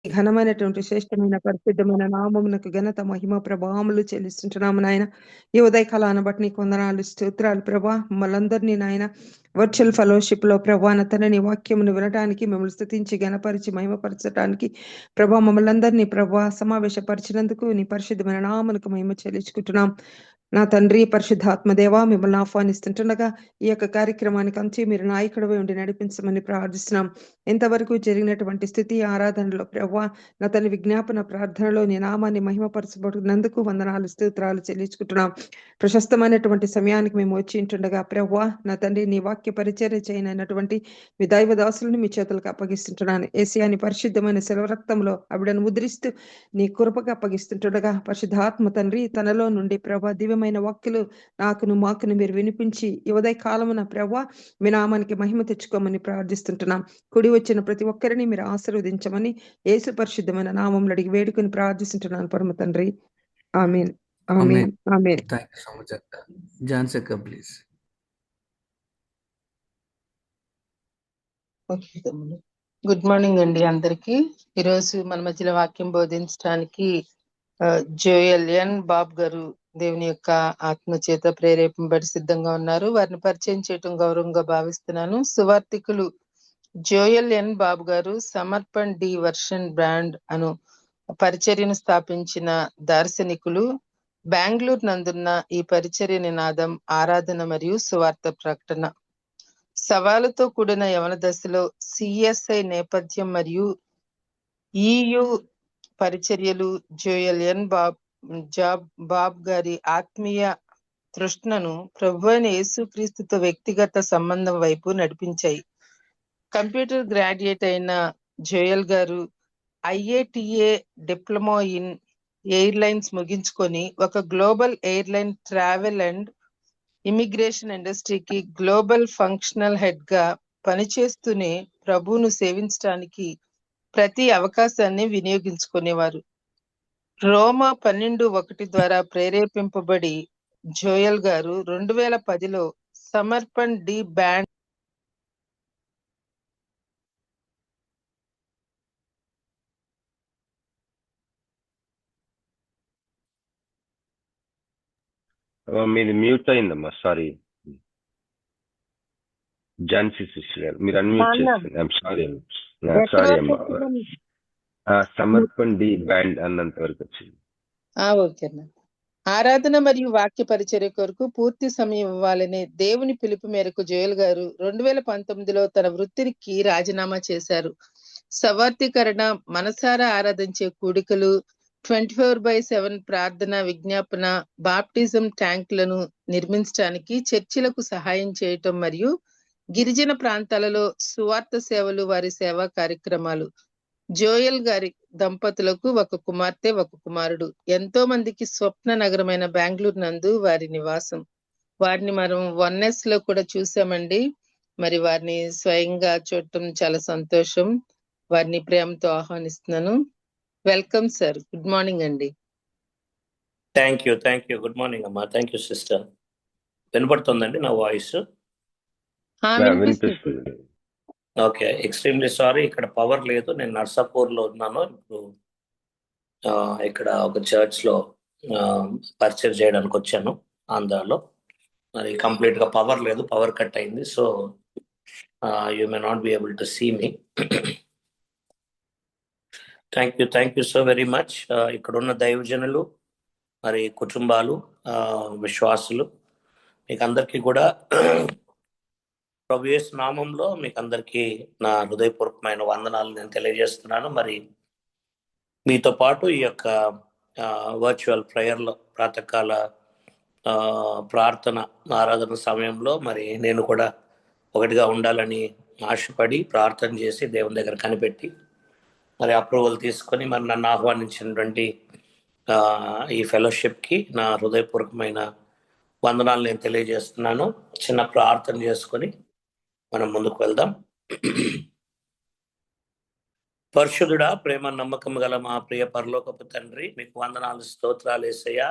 ఘనమైనటువంటి శ్రేష్టమైన పరిశుద్ధమైన నామమునకు ఘనత మహిమ ప్రభావములు చెల్లిస్తుంటున్నాము నాయన. ఈ ఉదయకాలాన్ని బట్టి నీకు వందనాలు స్తోత్రాలు ప్రభా. మమ్మల్ందరినీ నాయన వర్చువల్ ఫెలోషిప్ లో ప్రభా నీ వాక్యమును వినడానికి మిమ్మల్ని స్తుతించి ఘనపరిచి మహిమపరచడానికి ప్రభా మమ్మల్ని అందరినీ ప్రభా సమావేశపరిచినందుకు నీ పరిశుద్ధమైన నామమునకు మహిమ చెల్లించుకుంటున్నాం. నా తండ్రి పరిశుద్ధాత్మదేవ మిమ్మల్ని ఆహ్వానిస్తుంటుండగా ఈ యొక్క కార్యక్రమానికి అంచి మీరు నాయకుడిపై ఉండి నడిపించమని ప్రార్థిస్తున్నాం. ఇంతవరకు జరిగినటువంటి స్థితి ఆరాధనలో ప్రభా నా తండ్రి విజ్ఞాపన ప్రార్థనలో నీ నామాన్ని మహిమపరచబడినందుకు వందనాలు స్తోత్రాలు చెల్లించుకుంటున్నాం. ప్రశస్తమైనటువంటి సమయానికి మేము వచ్చి ఉంటుండగా ప్రభా నా తండ్రి నీ వాక్య పరిచర్య చేయనటువంటి మీ దైవ దాసులను మీ చేతులకు అప్పగిస్తుంటున్నాను. ఏసియాని పరిశుద్ధమైన శిలవరక్తంలో ఆవిడను ముద్రిస్తూ నీ కృపకు అప్పగిస్తుంటుండగా పరిశుద్ధాత్మ తండ్రి తనలో నుండి ప్రభా దివ్యమైన వాక్యలు నాకును మాకును మీరు వినిపించి ఈ ఉదయ కాలమున ప్రభా మీ నామానికి మహిమ తెచ్చుకోమని ప్రార్థిస్తుంటున్నాం. కుడి వచ్చిన ప్రతి ఒక్కరిని మీరు ఆశీర్వదించమని యేసు పరిశుద్ధమైన నామంలో అడిగి వేడుకొని ప్రార్థిస్తుంటున్నాను పరమ తండ్రి. ఆమేన్ ఆమేన్ ఆమేన్. థాంక్యూ సో మచ్ అక్క. జాన్స్ అక్క ప్లీజ్. గుడ్ మార్నింగ్ అండి అందరికి. ఈరోజు మన మధ్యలో వాక్యం బోధించడానికి జోయల్ ఎన్ బాబ్ గారు దేవుని యొక్క ఆత్మ చేత ప్రేరేపింపబడి సిద్ధంగా ఉన్నారు. వారిని పరిచయం చేయటం గౌరవంగా భావిస్తున్నాను. సువార్థికులు జోయల్ ఎన్ బాబు గారు సమర్పణ్ డి వర్షన్ బ్రాండ్ అను పరిచర్యను స్థాపించిన దార్శనికులు. బెంగళూరు నందున్న ఈ పరిచర్య నినాదం ఆరాధన మరియు సువార్త ప్రకటన. సవాలుతో కూడిన యవన దశలో సిఎస్ఐ నేపథ్యం మరియు ఈయు పరిచర్యలు జోయల్ ఎన్ బాబ్ గారి ఆత్మీయ తృష్ణను ప్రభు అయిన యేసుక్రీస్తుతో వ్యక్తిగత సంబంధం వైపు నడిపించాయి. కంప్యూటర్ గ్రాడ్యుయేట్ అయిన జోయల్ గారు IATA డిప్లొమా ఇన్ ఎయిర్లైన్స్ ముగించుకొని ఒక global airline travel and immigration ఇండస్ట్రీకి గ్లోబల్ ఫంక్షనల్ హెడ్ గా పనిచేస్తూనే ప్రభువును సేవించడానికి ప్రతి అవకాశాన్ని వినియోగించుకునేవారు. రోమా 12:1 ద్వారా ప్రేరేపింపబడి జోయల్ గారు 2010లో సమర్పణ్ డి బ్యాండ్ మీది మ్యూట్ అయిందమ్మా, సారీ. ఝాన్సీ సిస్టర్ గారు మీరు అన్మ్యూట్ చేస్తుంది. సారీ అమ్మా. సమర్పణ్ డి బ్యాండ్ అన్నంత వరకు వచ్చింది. ఓకేనా. ఆరాధన మరియు వాక్య పరిచర్య కొరకు పూర్తి సమయం ఇవ్వాలనే దేవుని పిలుపు మేరకు జోయల్ గారు 2019లో తన వృత్తికి రాజీనామా చేశారు. సవార్థీకరణ, మనసారా ఆరాధించే కూడికలు, 24/7 ప్రార్థన, విజ్ఞాపన, బాప్టిజం ట్యాంకులను నిర్మించడానికి చర్చిలకు సహాయం చేయటం మరియు గిరిజన ప్రాంతాలలో సువార్త సేవలు వారి సేవా కార్యక్రమాలు. జోయల్ గారి దంపతులకు ఒక కుమార్తె, ఒక కుమారుడు. ఎంతో మందికి స్వప్న నగరమైన బెంగళూరు నందు వారి నివాసం. వారిని మనం 1S లో కూడా చూసామండి. మరి వారిని స్వయంగా చూడటం చాలా సంతోషం. వారిని ప్రేమతో ఆహ్వానిస్తున్నాను. Welcome sir. గుడ్ మార్నింగ్ అండి. Thank you. గుడ్ మార్నింగ్ అమ్మా. Thank you sister. వినపడుతుందండి నా వాయిస్? వినిపిస్తుంది. Okay, extremely sorry. ఇక్కడ పవర్ లేదు. నేను నర్సాపూర్లో ఉన్నాను. ఇప్పుడు ఇక్కడ ఒక చర్చ్లో పరిచయం చేయడానికి వచ్చాను ఆంధ్రాలో. మరి కంప్లీట్గా పవర్ లేదు, పవర్ కట్ అయింది. So you may not be able to see me. Thank you so very much. ఇక్కడున్న దైవజనులు, మరి కుటుంబాలు, విశ్వాసులు, మీకు అందరికీ కూడా ప్రభు యేసు నామంలో మీకు అందరికీ నా హృదయపూర్వకమైన వందనాలు నేను తెలియజేస్తున్నాను. మరి మీతో పాటు ఈ యొక్క వర్చువల్ ప్రేయర్లో, ప్రాతకాల ప్రార్థన ఆరాధన సమయంలో మరి నేను కూడా ఒకటిగా ఉండాలని ఆశపడి ప్రార్థన చేసి దేవుని దగ్గర కనిపెట్టి మరి అప్రూవల్ తీసుకొని మరి నన్ను ఆహ్వానించినటువంటి ఈ ఫెలోషిప్కి నా హృదయపూర్వకమైన వందనాలు నేను తెలియజేస్తున్నాను. చిన్న ప్రార్థన చేసుకొని మనం ముందుకు వెళ్దాం. పరిశుద్ధుడా, ప్రేమ నమ్మకం గల మా ప్రియ పరలోకపు తండ్రి, మీకు వందనాలు, స్తోత్రాలు యేసయ్యా.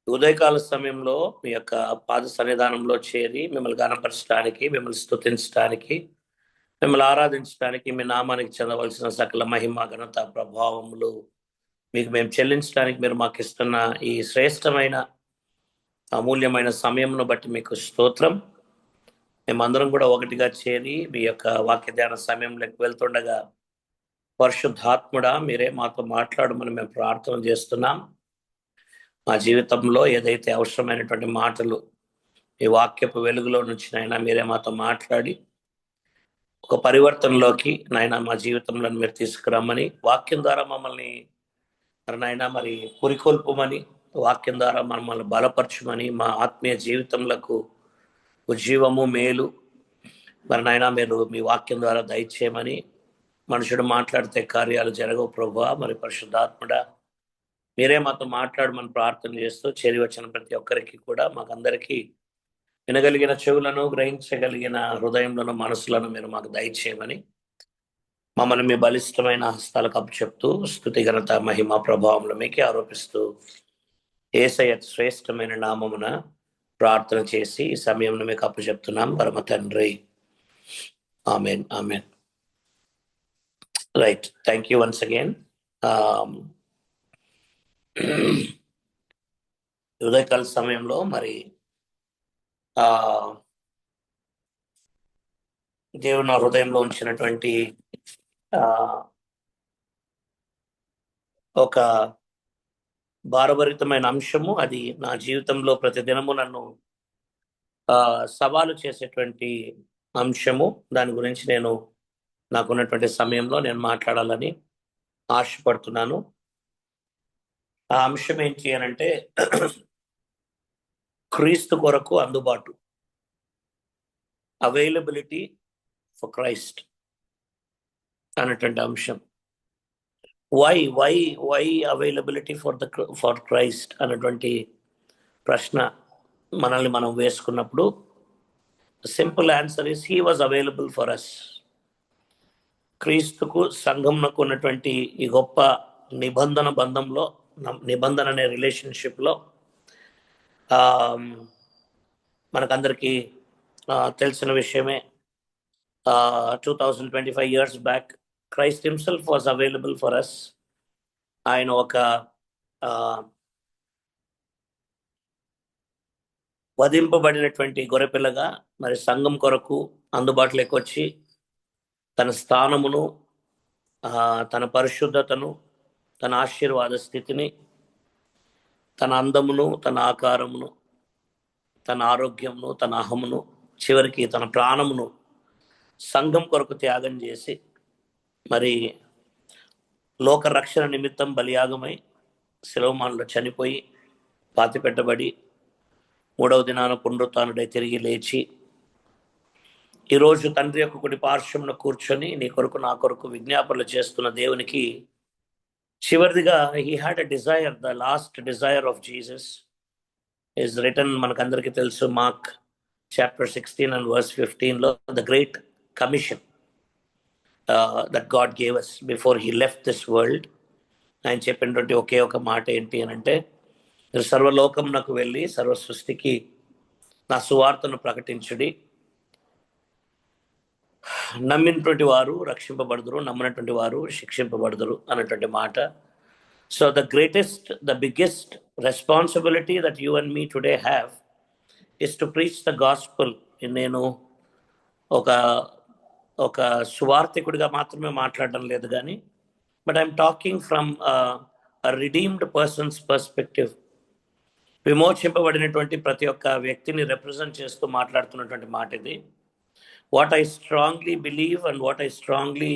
ఉదయకాల సమయంలో మీ యొక్క పాద సన్నిధానంలో చేరి మిమ్మల్ని గణపరచడానికి, మిమ్మల్ని స్తుతించడానికి, మిమ్మల్ని ఆరాధించడానికి, మీ నామానికి చెందవలసిన సకల మహిమ, ఘనత, ప్రభావములు మీకు మేము చెల్లించడానికి మీరు మాకు ఇస్తున్న ఈ శ్రేష్టమైన అమూల్యమైన సమయంను బట్టి మీకు స్తోత్రం. మేమందరం కూడా ఒకటిగా చేరి మీ యొక్క వాక్య ధ్యాన సమయంలోకి వెళ్తుండగా పరిశుద్ధాత్ముడా మీరే మాతో మాట్లాడమని మేము ప్రార్థన చేస్తున్నాం. మా జీవితంలో ఏదైతే అవసరమైనటువంటి మాటలు ఈ వాక్యపు వెలుగులో నుంచి నాయన మీరే మాతో మాట్లాడి ఒక పరివర్తనలోకి నాయన మా జీవితంలో మీరు తీసుకురమ్మని, వాక్యం ద్వారా మమ్మల్ని నాయన మరి పురికొల్పమని, వాక్యం ద్వారా మమ్మల్ని బలపరచమని, మా ఆత్మీయ జీవితంలో ఉజ్జీవము మేలు మరి నాయన మీరు మీ వాక్యం ద్వారా దయచేయమని. మనుషుడు మాట్లాడితే కార్యాలు జరగవు ప్రభువా, మరి పరిశుద్ధాత్ముడా మీరే మాతో మాట్లాడమని ప్రార్థన చేస్తూ చేరి వచ్చిన ప్రతి ఒక్కరికి కూడా మాకందరికీ వినగలిగిన చెవులను, గ్రహించగలిగిన హృదయంలోను, మనసులను మీరు మాకు దయచేయమని మమ్మల్ని మీ బలిష్టమైన హస్తాలకు అప్పచెప్తూ స్తుతి, ఘనత, మహిమ, ప్రభావంలో మీకే ఆరోపిస్తూ యేసయ్య శ్రేష్టమైన నామమున ప్రార్థన చేసి ఈ సమయంలో మీకు అప్పచెప్తున్నాం పరమ తండ్రి. Amen, amen. Right, thank you once again. ఉదయకాల సమయంలో మరి దేవుడు నా హృదయంలో ఉంచినటువంటి ఒక భారభరితమైన అంశము, అది నా జీవితంలో ప్రతిదినము నన్ను సవాలు చేసేటువంటి అంశము. దాని గురించి నేను నాకున్నటువంటి సమయంలో నేను మాట్లాడాలని ఆశపడుతున్నాను. ఆ అంశం ఏంటి అనంటే క్రీస్తు కొరకు అందుబాటు, అవైలబిలిటీ ఫర్ క్రైస్ట్ అన్నటువంటి అంశం. వై అవైలబిలిటీ ఫర్ క్రైస్ట్ అన్నటువంటి ప్రశ్న మనల్ని మనం వేసుకున్నప్పుడు simple answer is he was available for us. క్రీస్తుకు సంఘంకు ఉన్నటువంటి ఈ గొప్ప నిబంధన బంధంలో, నిబంధన అనే రిలేషన్షిప్లో మనకందరికీ తెలిసిన విషయమే. 2025 years back Christ himself was available for us. ఆయన ఒక వధింపబడినటువంటి గొర్రెపిల్లగా మరి సంఘం కొరకు అందుబాటులోకి వచ్చి తన స్థానమును, తన పరిశుద్ధతను, తన ఆశీర్వాద స్థితిని, తన అందమును, తన ఆకారమును, తన ఆరోగ్యమును, తన అహమును, చివరికి తన ప్రాణమును సంఘం కొరకు త్యాగం చేసి మరి లోక రక్షణ నిమిత్తం బలియాగమై శిలోమానులో చనిపోయి పాతిపెట్టబడి 3వ దినాన పునరుత్థానుడై తిరిగి లేచి ఈరోజు తండ్రి యొక్క కుడి పార్శ్వమున కూర్చొని నీ కొరకు నా కొరకు విజ్ఞాపనలు చేస్తున్న దేవునికి చివరిదిగా he had a desire, the last desire of Jesus is written. మనకందరికీ తెలుసు మార్క్ chapter 16 and verse 15 లో the great commission that God gave us before he left this world. ఆయన చెప్పినటువంటి ఒకే ఒక మాట ఏంటి అని అంటే, మీరు సర్వలోకమునకు వెళ్ళి సర్వ సృష్టికి నా సువార్తను ప్రకటించుడి, నమ్మినటువంటి వారు రక్షింపబడుదురు, నమ్మినటువంటి వారు శిక్షింపబడుదురు అన్నటువంటి మాట. So the biggest responsibility that you and me today have is to preach the gospel. నేను ఒక సువార్థికుడిగా మాత్రమే మాట్లాడడం లేదు కానీ, but I'm talking from redeemed persons perspective. విమోచింపబడినటువంటి ప్రతి ఒక్క వ్యక్తిని రిప్రజెంట్ చేస్తూ మాట్లాడుతున్నటువంటి మాట ఇది. What I strongly believe and what I strongly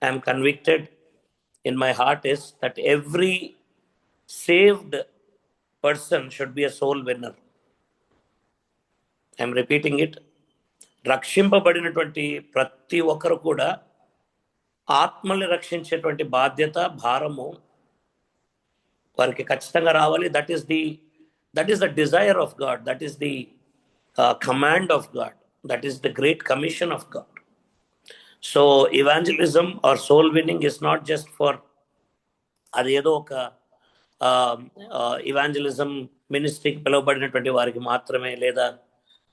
I'm convicted in my heart is that every saved person should be a soul winner. I'm repeating it. రక్షింపబడినటువంటి ప్రతి ఒక్కరు కూడా ఆత్మల్ని రక్షించేటువంటి బాధ్యత, భారము వారికి ఖచ్చితంగా రావాలి. That is the desire of God, that is the command of God, that is the great commission of God. So evangelism or soul winning is not just for, అదేదో ఒక ఇవాంజలిజం మినిస్ట్రీకి పిలువబడినటువంటి వారికి మాత్రమే, లేదా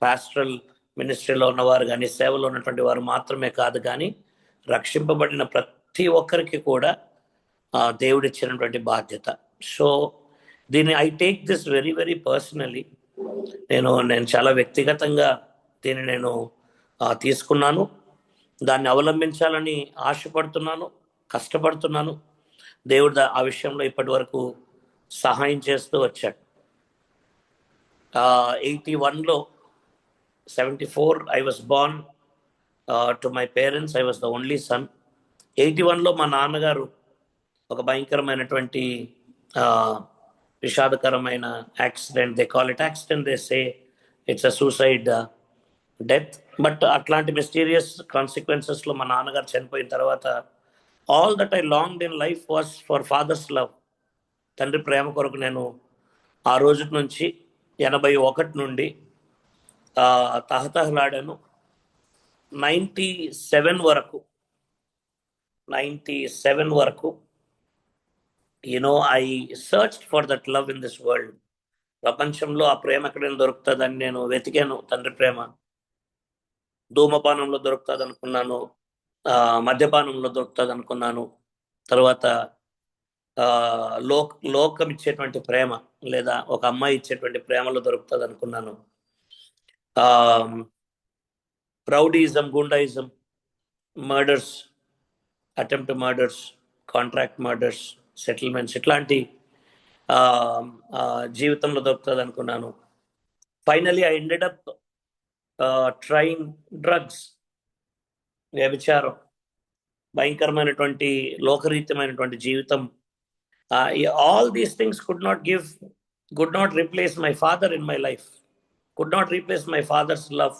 పాస్టరల్ మినిస్ట్రీలో ఉన్నవారు కానీ సేవలో ఉన్నటువంటి వారు మాత్రమే కాదు, కానీ రక్షింపబడిన ప్రతి ఒక్కరికి కూడా దేవుడిచ్చినటువంటి బాధ్యత. సో దీన్ని I take this very very personally. నేను చాలా వ్యక్తిగతంగా దీన్ని నేను తీసుకున్నాను. దాన్ని అవలంబించాలని ఆశపడుతున్నాను, కష్టపడుతున్నాను. దేవుడు ఆ విషయంలో ఇప్పటి వరకు సహాయం చేస్తూ వచ్చాడు. 81లో 74 I was born to my parents. I was the only son. 81లో మా నాన్నగారు ఒక భయంకరమైనటువంటి విషాదకరమైన accident, they call it accident, they say it's a suicide death, but అట్లాంటి మిస్టీరియస్ కాన్సిక్వెన్సెస్లో మా నాన్నగారు చనిపోయిన తర్వాత all that I longed in life was for father's love. తండ్రి ప్రేమ కొరకు నేను ఆ రోజు నుంచి 81 నుండి తహతహలాడాను. 97 వరకు I searched for that love in this world. ప్రపంచంలో ఆ ప్రేమ ఎక్కడైనా దొరుకుతుందని నేను వెతికాను. తండ్రి ప్రేమ ధూమపానంలో దొరుకుతుంది అనుకున్నాను, మద్యపానంలో దొరుకుతుంది అనుకున్నాను, తర్వాత లోకం ఇచ్చేటువంటి ప్రేమ లేదా ఒక అమ్మాయి ఇచ్చేటువంటి ప్రేమలో దొరుకుతుంది అనుకున్నాను. Rowdyism, goondaism, murders, attempt murders, contract murders, settlements, ఇట్లాంటి జీవితంలో దొరుకుతుంది అనుకున్నాను. Finally I ended up trying drugs, వ్యభిచారం, భయంకరమైనటువంటి లోకరీత్యమైనటువంటి జీవితం. All these things could not replace my father in my life, could not replace my father's love.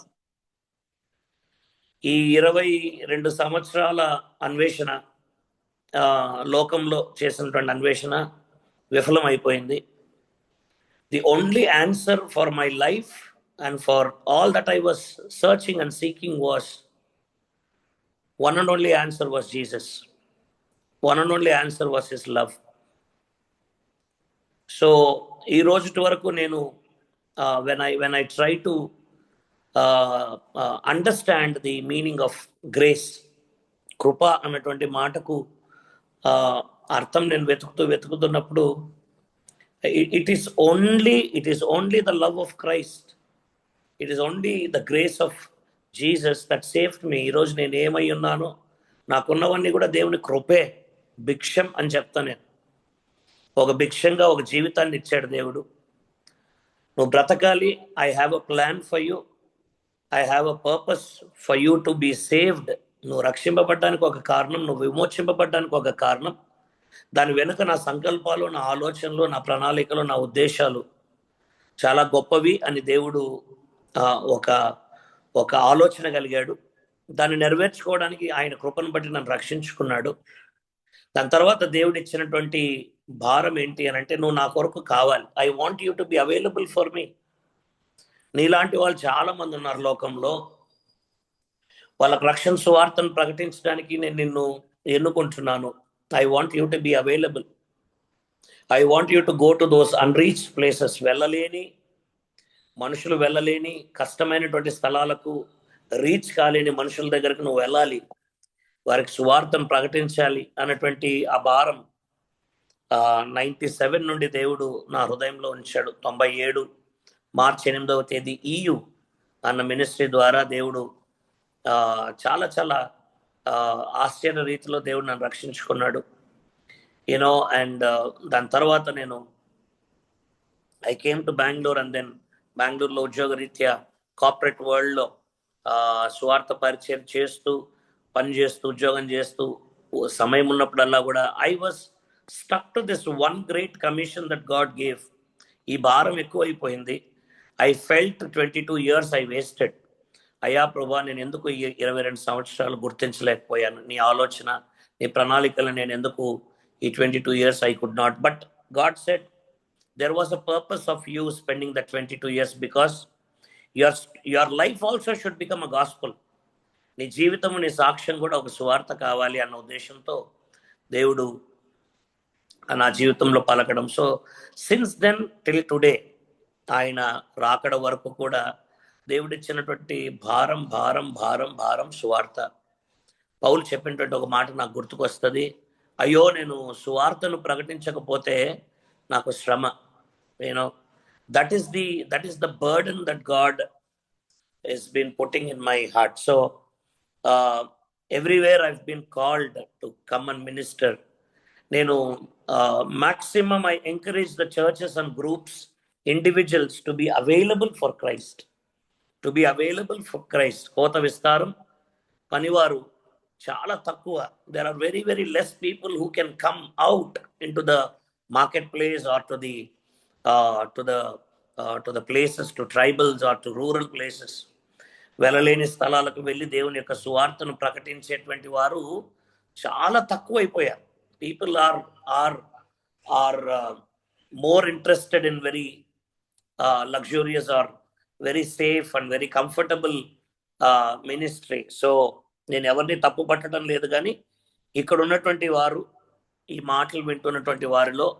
ఈ 22 సంవత్సరాల అన్వేషణ, లోకంలో చేసినటువంటి అన్వేషణ విఫలం అయిపోయింది. The only answer for my life and for all that I was searching and seeking was one and only answer was Jesus. One and only answer was his love. So ఈ రోజు వరకు నేను when I try to understand the meaning of grace, కృప అన్నటువంటి మాటకు అర్థం నేను వెతుకుతున్నప్పుడు it is only the love of Christ, it is only the grace of Jesus that saved me. ఈరోజు నేను ఏమై ఉన్నానో, నాకున్నవన్నీ కూడా దేవుని కృపే, భిక్షం అని చెప్తాను నేను. ఒక భిక్షంగా ఒక జీవితాన్ని ఇచ్చాడు దేవుడు. నువ్వు బ్రతకాలి. I have a plan for you, I have a purpose for you to be saved. నువ్వు రక్షింపబడ్డానికి ఒక కారణం, నువ్వు విమోచింపబడ్డానికి ఒక కారణం. దాని వెనుక నా సంకల్పాలు, నా ఆలోచనలు, నా ప్రణాళికలు, నా ఉద్దేశాలు చాలా గొప్పవి అని దేవుడు ఒక ఆలోచన కలిగాడు. దాన్ని నెరవేర్చుకోవడానికి ఆయన కృపను బట్టి నన్ను రక్షించుకున్నాడు. దాని తర్వాత దేవుడు ఇచ్చినటువంటి భారం ఏంటి అని అంటే, నువ్వు నా కొరకు కావాలి. I want you to be available for me. నీలాంటి వాళ్ళు చాలా మంది ఉన్నారు లోకంలో. వాళ్ళకు రక్షణ సువార్తను ప్రకటించడానికి నేను నిన్ను ఎన్నుకుంటున్నాను. I want you to be available. I want you to go to those unreached places. మనుషులు వెళ్ళలేని కష్టమైనటువంటి స్థలాలకు, రీచ్ కాలేని మనుషుల దగ్గరకు నువ్వు వెళ్ళాలి, వారికి సువార్తను ప్రకటించాలి అన్నటువంటి ఆ భారం 97 నుండి దేవుడు నా హృదయంలో ఉంచాడు. 97 మార్చి 8వ తేదీ EU అన్న మినిస్ట్రీ ద్వారా దేవుడు చాలా చాలా ఆశ్చర్య రీతిలో దేవుడు నన్ను రక్షించుకున్నాడు. అండ్ దాని తర్వాత నేను I came to Bengaluru. And then బెంగళూరులో ఉద్యోగరీత్యా కార్పొరేట్ వరల్డ్లో స్వార్థ పరిచయం చేస్తూ, పనిచేస్తూ, ఉద్యోగం చేస్తూ, సమయం ఉన్నప్పుడల్లా కూడా I was stuck to this one great commission that God gave. ఈ భారం ఎక్కువైపోయింది. I felt 22 years I wasted. అయ్యా ప్రభా, నేను ఎందుకు ఈ 22 సంవత్సరాలు గుర్తించలేకపోయాను? నీ ఆలోచన, నీ ప్రణాళికలు నేను ఎందుకు ఈ 22 years I could not. But God said there was a purpose of you spending the 22 years because your life also should become a gospel. నీ జీవితము, నీ సాక్ష్యం కూడా ఒక సువార్త కావాలి అన్న ఉద్దేశంతో దేవుడు నా జీవితంలో పలకడం. So since then till today, ఆయన రాకడ వరకు కూడా దేవుడిచ్చినటువంటి భారం భారం భారం భారం సువార్త. పౌలు చెప్పినటువంటి ఒక మాట నాకు గుర్తుకొస్తుంది, అయ్యో నేను సువార్తను ప్రకటించకపోతే నాకు శ్రమ. You know that is the burden that God has been putting in my heart. So everywhere I've been called to come and minister. Nenu maximum I encourage the churches and groups, individuals to be available for Christ. To be available for Christ. Kota vistaram panivaru chala takkuva. There are very very less people who can come out into the marketplace or to the places, to tribals or to rural places. వెళ్ళలేని స్థలాలకు వెళ్ళి దేవుని యొక్క సువార్తను ప్రకటించేటువంటి వారు చాలా తక్కువైపోయారు. People are more interested in very luxurious or very safe and very comfortable ministry. So నేను ఎవరిని తప్పు పట్టడం లేదు, కానీ ఇక్కడ ఉన్నటువంటి వారు, ఈ మాటలు వింటున్నటువంటి వారిలో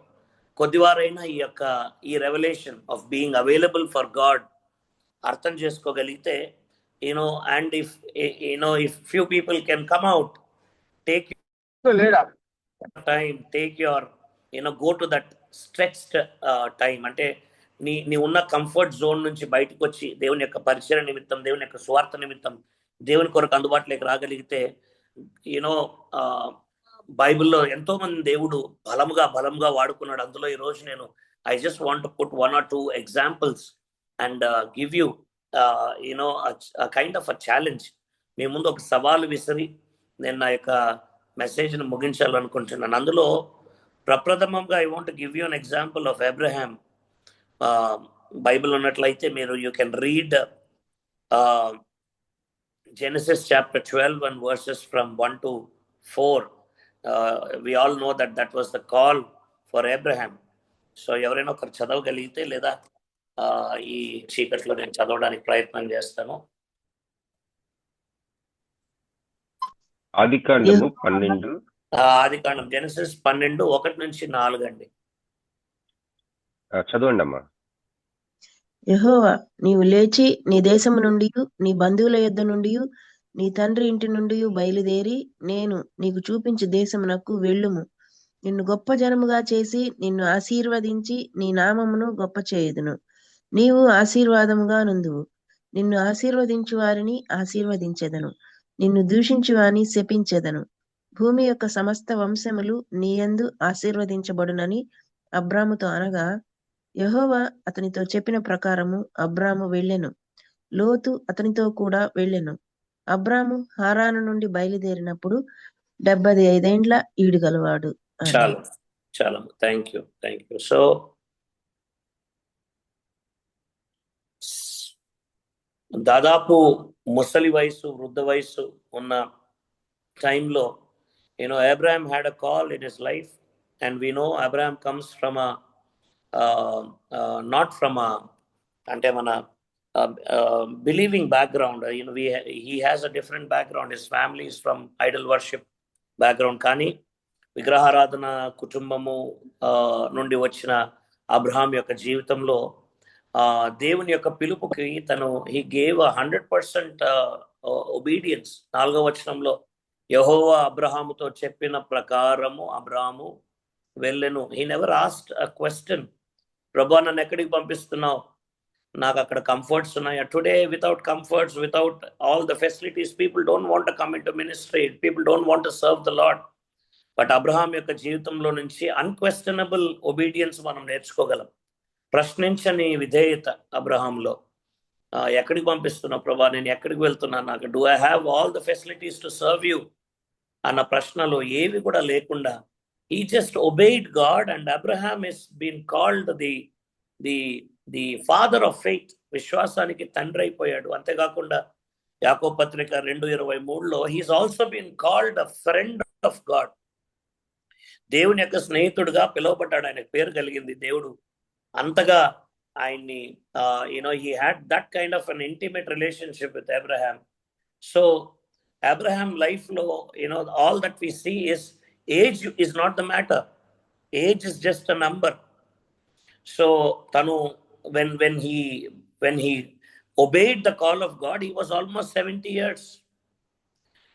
కొద్దివారైనా ఈ revolution of being available for God అర్థం చేసుకోగలిగితే, and if few people can come out, take your time, take your go to that stretched time. అంటే నీ ఉన్న కంఫర్ట్ జోన్ నుంచి బయటకు వచ్చి దేవుని యొక్క పరిచయ నిమిత్తం, దేవుని యొక్క స్వార్థ నిమిత్తం దేవుని కొరకు అందుబాటులోకి రాగలిగితే, బైబిల్లో ఎంతో మంది దేవుడు బలంగా వాడుకున్నాడు. అందులో ఈరోజు నేను I just want to put 1 or 2 examples and give you a kind of a challenge. మీ ముందు ఒక సవాలు విసిరి నేను నా యొక్క మెసేజ్ను ముగించాలనుకుంటున్నాను. అందులో ప్రప్రథమంగా I want give you an example of Abraham. Bible ఉన్నట్లయితే మీరు you can read Genesis chapter 12 and verses from 1 to 4. We all know that was the call for Abraham. So ఎవరైనా ఒకరు చదవగలిగితే, లేదా ఈ చీకట్లో నేను చదవడానికి ప్రయత్నం చేస్తాను. ఆదికాండము 12, ఆదికాండం జెనసిస్ 12 1 నుంచి 4 అండి. చదవండి అమ్మా. యెహోవా, నీవు లేచి నీ దేశము నుండి, నీ బంధువుల యొద్ద నుండి, నీ తండ్రి ఇంటి నుండి బయలుదేరి నేను నీకు చూపించు దేశమునకు వెళ్ళుము. నిన్ను గొప్ప జనముగా చేసి నిన్ను ఆశీర్వదించి నీ నామమును గొప్ప చేయుదును. నీవు ఆశీర్వాదముగా నుందువు. నిన్ను ఆశీర్వదించు వారిని ఆశీర్వదించెదను, నిన్ను దూషించు వారిని శపించెదను. భూమి యొక్క సమస్త వంశములు నీయందు ఆశీర్వదించబడునని అబ్రాముతో అనగా, యెహోవా అతనితో చెప్పిన ప్రకారము అబ్రాము వెళ్ళెను. లోతు అతనితో కూడా వెళ్ళెను. అబ్రాము హారాను నుండి బయలుదేరినప్పుడు 75 ఏండ్ల ఈడుగలవాడు. చాలా థ్యాంక్ యూ. సో దాదాపు ముసలి వయసు, వృద్ధ వయసు ఉన్న టైంలో Abraham had a call in his life, and we know Abraham comes from not from a అంటే మన believing background. He has a different background. His family is from idol worship background. కానీ విగ్రహారాధన కుటుంబము నుండి వచ్చిన అబ్రహాం యొక్క జీవితంలో దేవుని యొక్క పిలుపుకి he gave 100% obedience. 4వ వచనంలో యెహోవా అబ్రహాముతో చెప్పిన ప్రకారము అబ్రహాము వెళ్ళెను. he never asked a question, ప్రభువా నన్ను ఎక్కడికి పంపిస్తున్నావు, నాకు అక్కడ కంఫర్ట్స్ ఉన్నాయా? Today without comforts, without all the facilities, people don't want to come in to ministry, people don't want to serve the lord. But Abraham యొక్క జీవితంలో నుంచి అన్క్వెశ్చనబుల్ ఒబీడియన్స్ మనం నేర్చుకోగలం. ప్రశ్నించని విధేయత అబ్రహాంలో. ఎక్కడికి పంపిస్తున్నావు ప్రభా, నేను ఎక్కడికి వెళ్తున్నాను, నాకు do I have all the facilities to serve you అన్న ప్రశ్నలు ఏవి కూడా లేకుండా he just obeyed God, and Abraham is been called the father of faith. విశ్వాసానికి తండ్రి అయిపోయాడు. అంతేకాకుండా యాకోబు పత్రిక 2:23లో he is also been called a friend of God. దేవుని యొక్క స్నేహితుడుగా పిలువబడ్డాడు. ఆయనకు పేరు కలిగింది. దేవుడు అంతగా ఆయన్ని he had that kind of an intimate relationship with Abraham. So Abraham life లో all that we see is age is not the matter. Age is just a number. So tanu when he obeyed the call of God, he was almost 70 years.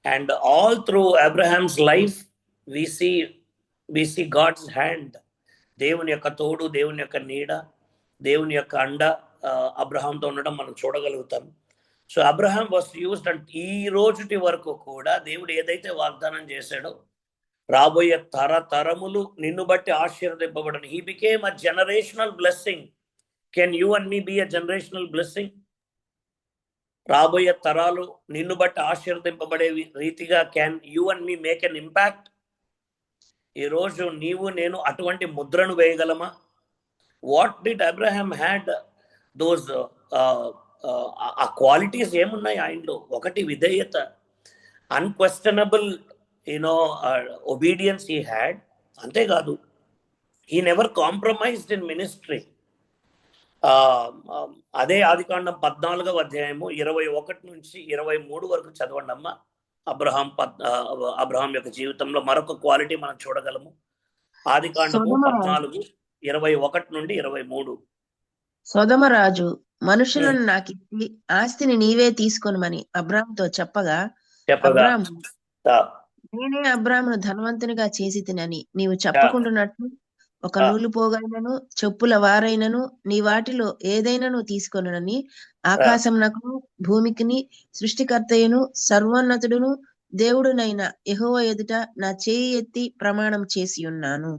And all through Abraham's life, we see God's hand. దేవుని యొక్క తోడు, దేవుని యొక్క నీడ, దేవుని యొక్క అండ అబ్రహాంతో ఉండడం మనం చూడగలుగుతాం. So Abraham was used, and ఈ రోజుటి వరకు కూడా దేవుడు ఏదైతే వాగ్దానం చేశాడో, రాబోయే తరములు నిన్ను బట్టి ఆశీర్వదింపబడను. He became a generational blessing. Can you and me be a generational blessing? రాబోయే తరాలు నిన్ను బట్టి ఆశీర్వదింపబడే రీతిగా can you and me make an impact? ఈరోజు నీవు నేను అటువంటి ముద్రను వేయగలమా? What did Abraham had those ఆ క్వాలిటీస్ ఏమున్నాయి ఆయనలో? ఒకటి విధేయత, అన్క్వశ్చనబుల్ ఒబీడియన్స్ హీ హ్యాడ్. అంతేకాదు, he never compromised in ministry. అదే ఆదికాండం 14వ అధ్యాయము 21 నుంచి 23 వరకు చదవండి అమ్మా. అబ్రహాం యొక్క జీవితంలో మరొక క్వాలిటీ మనం చూడగలము. ఆదికాండము 14:21 నుండి 23. సొదొమరాజు మనుషులను నాకిచ్చి ఆస్తిని నీవే తీసుకొనమని అబ్రాముతో చెప్పగా అబ్రాము, నేనే అబ్రామును ధనవంతునిగా చేసి తినని నీవు చెప్పకుండానట్లు ఒక నూలు పోగైనను చెప్పుల వారైనను నీ వాటిలో ఏదైనాను తీసుకొనని ఆకాశమునకు భూమికిని సృష్టికర్తయును సర్వోన్నతుడును దేవుడునైన యెహోవా ఎదుట నా చేయి ఎత్తి ప్రమాణం చేసి ఉన్నాను.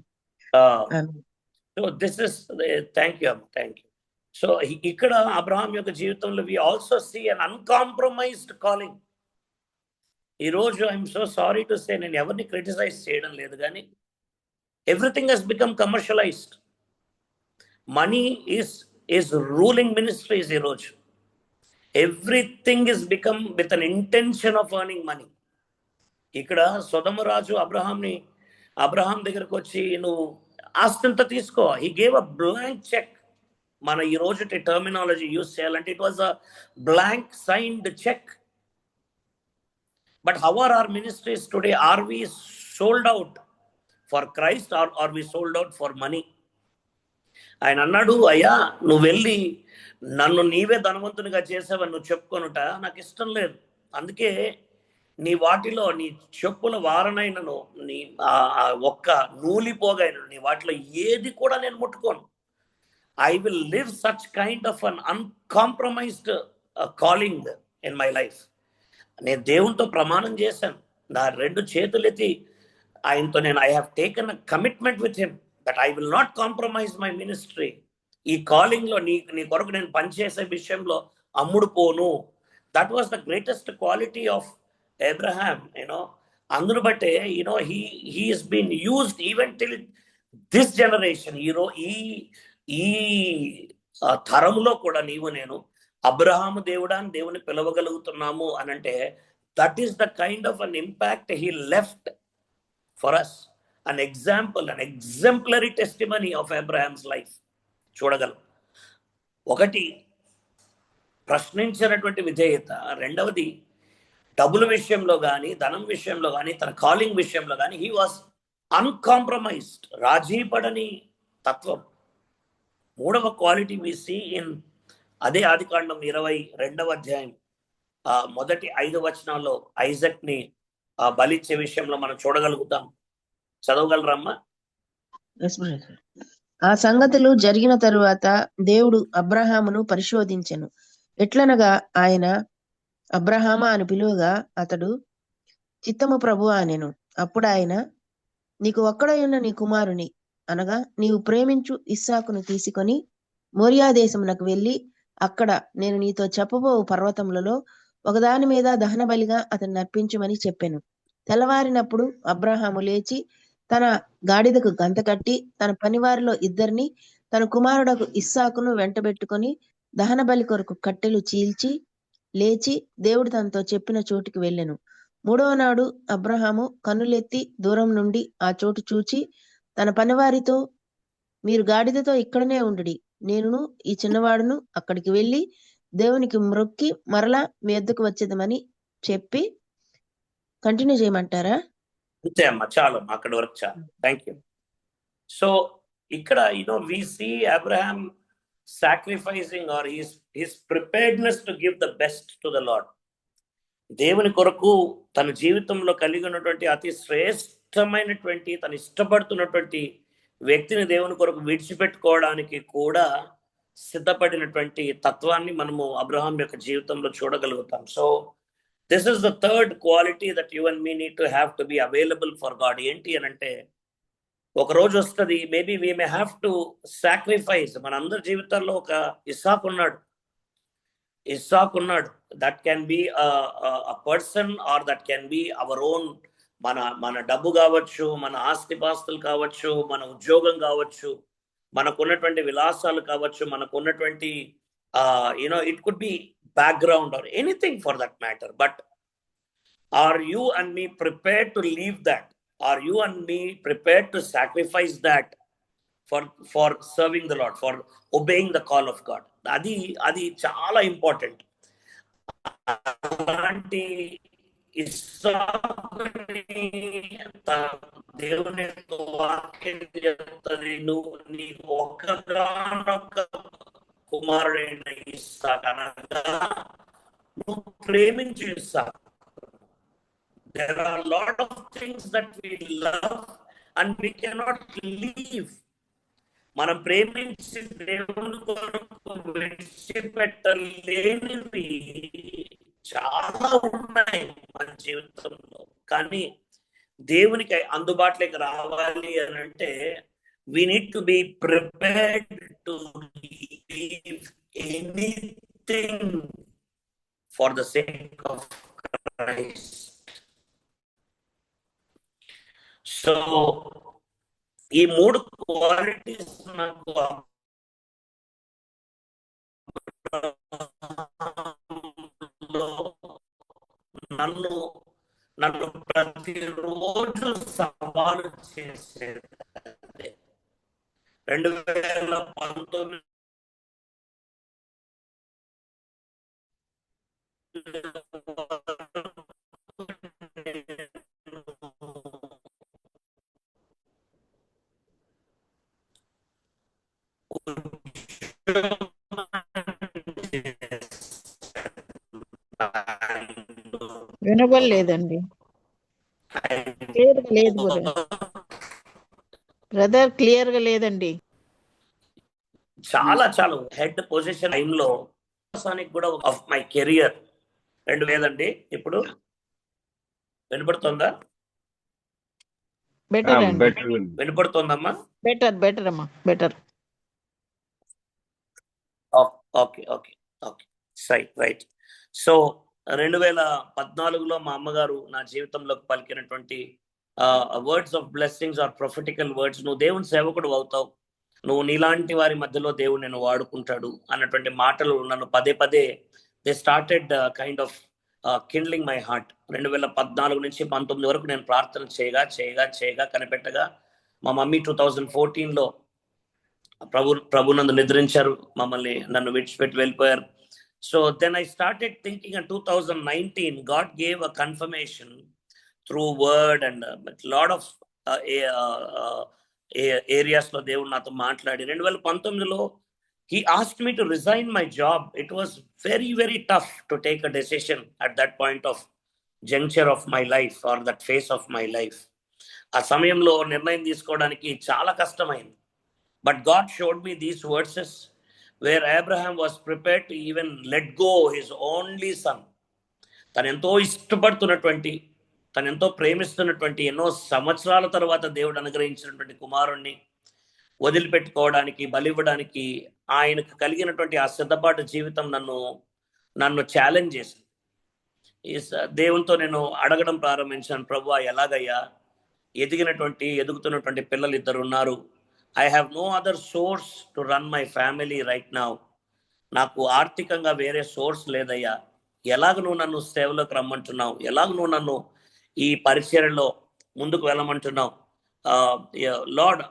సో ఇక్కడ అబ్రహాం యొక్క జీవితంలో we also see an uncompromised calling. ఈరోజు I'm so sorry to say, నేను ఎవరిని క్రిటిసైజ్ చేయడం లేదు, కానీ everything has become commercialized. Money is ruling ministries ఈరోజు. Everything is become with an intention of earning money. ఇక్కడ సొదొమరాజు అబ్రహాం దగ్గరకు వచ్చి నువ్వు ఆస్తింత తీసుకో, he gave a blank check. మన ఈ రోజు టర్మినాలజీ యూజ్ చేయాలంటే it was a blank signed cheque. But how are our ministries today? Are we sold out for Christ or are we sold out for money? ఆయన అన్నాడు, అయ్యా నువ్వు వెళ్ళి నన్ను నీవే ధనవంతునిగా చేసావని నువ్వు చెప్పుకొనుట నాకు ఇష్టం లేదు. అందుకే నీ వాటిలో నీ చెప్పుల వారనైనను నీ ఒక్క నూలిపోగైనను నీ వాటిలో ఏది కూడా నేను ముట్టుకోను. I will live such kind of an uncompromised calling in my life. నేను దేవునితో ప్రమాణం చేశాను, నా 2 చేతులెత్తి ఆయనతో నేను I have taken a commitment with him that I will not compromise my ministry. ఈ కాలింగ్లో నీ కొరకు నేను పనిచేసే విషయంలో అమ్ముడు పోను. That was the greatest quality of Abraham. అందును బట్టే he is been used even till this generation. ఈ తరంలో కూడా నీవు నేను అబ్రహాము దేవుడా అని దేవుని పిలవగలుగుతున్నాము అని అంటే that is the kind of an impact he left for us, an example, an exemplary testimony of Abraham's life చూడగలం. ఒకటి ప్రశ్నించినటువంటి విధేయత, రెండవది డబ్బుల విషయంలో కానీ ధనం విషయంలో కానీ తన కాలింగ్ విషయంలో కానీ హీ వాస్ అన్కాంప్రమైజ్డ్, రాజీ పడని తత్వం. మూడవ క్వాలిటీ వి సీ ఇన్ అదే ఆదికాండం 22వ అధ్యాయం మొదటి 5 వచనాల్లో ఐజక్ ని బలిచ్చే విషయంలో మనం చూడగలుగుతాం. చదవగలరమ్మా? ఆ సంగతులు జరిగిన తరువాత దేవుడు అబ్రహామును పరిశోధించెను. ఎట్లనగా ఆయన అబ్రహామా అని పిలువగా అతడు చిత్తము ప్రభు అనెను. అప్పుడు ఆయన, నీకు ఒక్కడై ఉన్న నీ కుమారుని అనగా నీవు ప్రేమించు ఇస్సాకును తీసుకొని మోరియా దేశమునకు వెళ్ళి అక్కడ నేను నీతో చెప్పబో పర్వతములలో ఒకదాని మీద దహన బలిగా అతన్ని అర్పించమని చెప్పెను. తెల్లవారినప్పుడు అబ్రహాము లేచి తన గాడిదకు గంత కట్టి తన పనివారిలో 2 తన కుమారుడకు ఇస్సాకును వెంటబెట్టుకొని దహన బలి కొరకు కట్టెలు చీల్చి లేచి దేవుడు తనతో చెప్పిన చోటుకి వెళ్ళెను. 3వ నాడు అబ్రహాము కన్నులెత్తి దూరం నుండి ఆ చోటు చూచి తన పనివారితో, మీరు గాడిదతో ఇక్కడనే ఉండుడి, నేనును ఈ చిన్నవాడును అక్కడికి వెళ్ళి దేవునికి మ్రొక్కి మరలా మీ వద్దకు వచ్చేదమని చెప్పి. కంటిన్యూ చేయమంటారా? అంతే అమ్మా, చాలు అక్కడి వరకు చాలు. Thank you. సో ఇక్కడ we see Abraham sacrificing or his preparedness to give the best to the Lord. దేవుని కొరకు తన జీవితంలో కలిగి ఉన్నటువంటి అతి శ్రేష్టమైనటువంటి తను ఇష్టపడుతున్నటువంటి వ్యక్తిని దేవుని కొరకు విడిచిపెట్టుకోవడానికి కూడా సిద్ధపడినటువంటి తత్వాన్ని మనము అబ్రహాం యొక్క జీవితంలో చూడగలుగుతాం. So this is the third quality that you and me need to have to be available for God. ఏంటి అని అంటే, ఒక రోజు వస్తుంది, maybe we may have to sacrifice. మన అందరి జీవితాల్లో ఒక ఇస్సాకు ఉన్నాడు. That can be a person or that can be our own. మన డబ్బు కావచ్చు, మన ఆస్తిపాస్తులు కావచ్చు, మన ఉద్యోగం కావచ్చు, మనకున్నటువంటి విలాసాలు కావచ్చు, మనకున్నటువంటి it could be background or anything for that matter. But are you and me prepared to leave that? Are you and me prepared to sacrifice that for serving the Lord, for obeying the call of God? అది చాలా important. అలాంటి దేవుని వాక్యం చెప్తుంది, నువ్వు నీకు ఒక్కగానొక్క కుమారుడైన ఇస్సాకు అనగా నువ్వు ప్రేమించు ఇస్సాకు. There are a lot of things that we love and we cannot leave. మనం ప్రేమించి దేవుని కొరకు విడిచిపెట్టలేనివి చాలా ఉన్నాయి మన జీవితంలో. కానీ దేవునికి అందుబాటులోకి రావాలి అని అంటే we need to be prepared to leave anything for the sake of Christ. So ఈ మూడు క్వాలిటీస్ నాకు నన్ను ప్రతిరోజు సవాలు చేసేది. 2019 వినబడలేదండి. క్లియర్గా లేదు బ్రదర్, క్లియర్గా లేదండి. చాలా హెడ్ పొజిషన్ టైంలో కూడా ఆఫ్ మై కెరియర్ 2000 అండి. ఇప్పుడు వినపడుతుందా? బెటర్ అండి, వినపడుతుందమ్మా? బెటర్ అమ్మా, బెటర్. Okay right. సో 2014లో మా అమ్మగారు నా జీవితంలోకి పలికినటువంటి words of blessings or prophetical words, నువ్వు దేవుని సేవకుడు అవుతావు, నువ్వు నీలాంటి వారి మధ్యలో దేవుడు నేను వాడుకుంటాడు అన్నటువంటి మాటలు నన్ను పదే they started kind of kindling my heart. 2014 నుంచి 19 వరకు నేను ప్రార్థన చేయగా కనిపెట్టగా మా మమ్మీ 2014లో ప్రభునందు నిద్రించారు, నన్ను విడిచిపెట్టి వెళ్ళిపోయారు. So then I started thinking in 2019, God gave a confirmation through word and a lot of areas lo దేవుడు నాతో మాట్లాడి 2019లో he asked me to resign my job. It was very tough to take a decision at that point of juncture of my life or that phase of my life. ఆ సమయంలో నిర్ణయం తీసుకోవడానికి చాలా కష్టమైంది. But God showed me these verses where Abraham was prepared to even let go his only son. తను ఎంతో ఇష్టపడుతున్నటువంటి, తను ఎంతో ప్రేమిస్తున్నటువంటి, ఎన్నో సంవత్సరాల తర్వాత దేవుడు అనుగ్రహించినటువంటి కుమారుణ్ణి వదిలిపెట్టుకోవడానికి, బలివ్వడానికి ఆయనకు కలిగినటువంటి ఆ సిద్ధపాటు జీవితం నన్ను ఛాలెంజ్ చేసింది. దేవునితో నేను అడగడం ప్రారంభించాను, ప్రభువా ఎలాగయ్యా, ఎదుగుతున్నటువంటి పిల్లలు 2 ఉన్నారు. I have no other source to run my family right now. నాకు ఆర్థికంగా వేరే సోర్స్ లేదయ్యా. ఎలాగ నువ్వు నన్ను సేవలోకి రమ్మంటున్నావు, ఎలాగ నువ్వు నన్ను ఈ పరిచర్యలో ముందుకు వెళ్ళమంటున్నావు? Lord,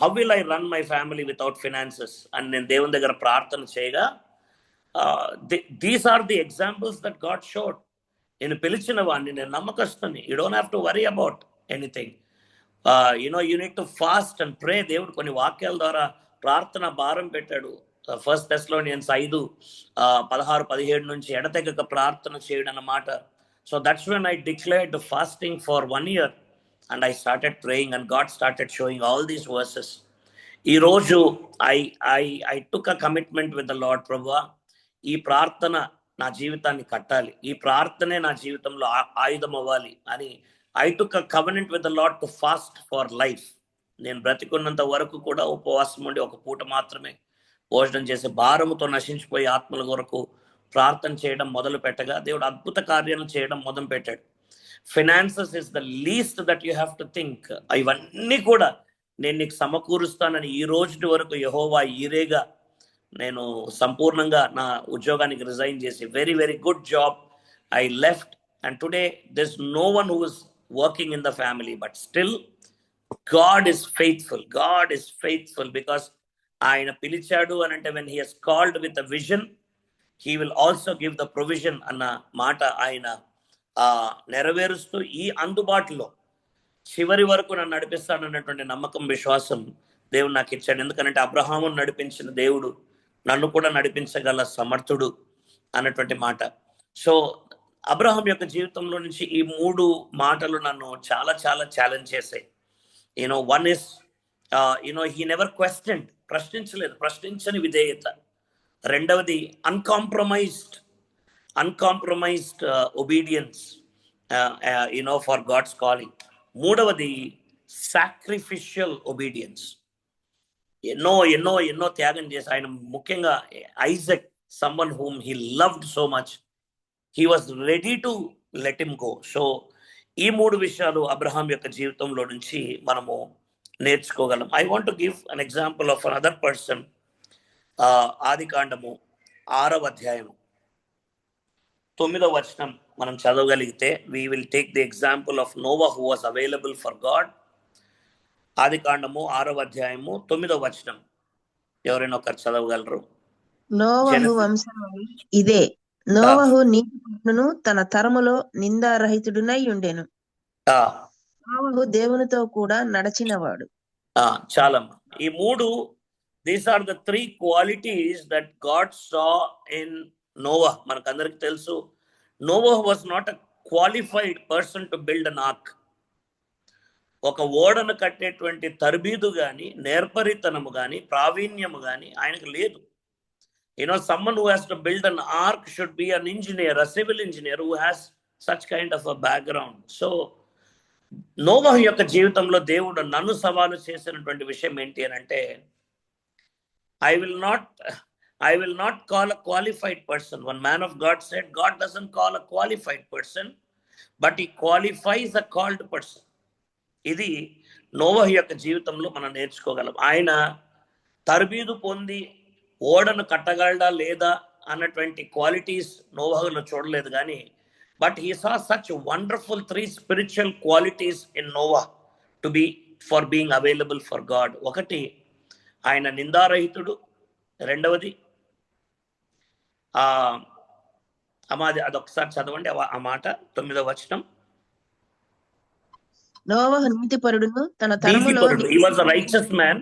how will I run my family without finances అని నేను దేవుని దగ్గర ప్రార్థన చేయగా, these are the examples that God showed. నేను పిలిచిన వాడిని, నేను నమ్మకస్తుని. You don't have to worry about anything. You need to fast and pray. దేవుడు కొన్ని వాక్యాల ద్వారా ప్రార్థన భారం పెట్టాడు. 1 Thessalonians 5:16-17 నుంచి ఎడతెగక ప్రార్థన చేయడం అన్నమాట. So that's when I declared fasting for 1 year and I started praying and God started showing all these verses. ఈ రోజు I took a commitment with the Lord. ప్రభువా, ఈ ప్రార్థన నా జీవితాన్ని కట్టాలి, ఈ ప్రార్థనే నా జీవితంలో ఆయుధం అవ్వాలి అని I took a covenant with the Lord to fast for life. నేను బ్రతికున్నంత వరకు కూడా ఉపవాసం ఉండి ఒక పూట మాత్రమే భోజనం చేసి భారముతో నశించిపోయే ఆత్మల కొరకు ప్రార్థన చేయడం మొదలు పెట్టగా దేవుడు అద్భుత కార్యాలు చేయడం మొదలు పెట్టాడు. Finances is the least that you have to think. ఇవన్నీ కూడా నేను నీకు సమకూరుస్తానని ఈ రోజు వరకు యెహోవా ఈరేగా నేను సంపూర్ణంగా నా ఉద్యోగానికి రిజైన్ చేసి very very good job I left and today this no one who is working in the family but still God is faithful. God is faithful because ఆయన పిలిచాడు అని అంటే when he has called with a vision he will also give the provision అన్న మాట ఆయన నెరవేరుస్తూ ఈ అందుబాటులో చివరి వరకు నన్ను నడిపిస్తాడన్నటువంటి నమ్మకం విశ్వాసం దేవుడు నాకు ఇచ్చాడు. ఎందుకంటే అబ్రహామును నడిపించిన దేవుడు నన్ను కూడా నడిపించగల సమర్థుడు అన్నటువంటి మాట. సో అబ్రహాం యొక్క జీవితంలో నుంచి ఈ 3 మాటలు నన్ను చాలా చాలా ఛాలెంజ్ చేశాయి. One is, he never questioned, ప్రశ్నించలేదు, ప్రశ్నించని విధేయత. రెండవది uncompromised obedience for God's calling. మూడవది సాక్రిఫిషియల్ ఒబీడియన్స్. ఎన్నో త్యాగం చేసి ఆయన ముఖ్యంగా Isaac, someone whom he loved so much, he was ready to let him go. So ఈ 3 విషయాలు అబ్రహాం యొక్క జీవితంలో నుంచి మనము నేర్చుకోగలం. I want to give an example of another person. ఆదికాండము 6వ అధ్యాయము 9వ వచనం మనం చదవగలిగితే we will take the example of Noah who was available for God. ఆదికాండము 6వ అధ్యాయము 9వ వచనం ఎవరైనా ఒకరు చదవగలరు? నోవహు వంశము ఇదే, నోవహు నీతిపరుడును తన తరములో నిందారహితుడునై ఉండెను. నోవహు దేవునితో కూడా నడచినవాడు. చాలా ఈ 3 these are the 3 qualities that God saw in Noah. మనకందరికి తెలుసు Noah was not a qualified person to build an ark. ఒక ఓడను కట్టేటువంటి తర్బీదు గాని నేర్పరితనము గాని ప్రావీణ్యము గాని ఆయనకు లేదు. Someone who has to build an ark should be an engineer, a civil engineer who has such kind of a background. So Noah యొక్క జీవితంలో దేవుడు నన్ను సవాలు చేసినటువంటి విషయం ఏంటి అని అంటే I will not call a qualified person. One man of God said God doesn't call a qualified person but he qualifies a called person. ఇది నోవా యొక్క జీవితంలో మనం నేర్చుకోగలం. ఆయన తర్బీదు పొంది ఓడను కట్టగలడా లేదా అన్నటువంటి క్వాలిటీస్ నోవాహులో చూడలేదు కానీ but he saw such wonderful 3 spiritual qualities in Noah to be for being available for God. ఒకటి, ఆయన నిందారహితుడు. రెండవది అదొకసారి చదవండి ఆ మాట 9వ వచనం. నోవహు నీతిపరుడును తన తరములో, he was a righteous man.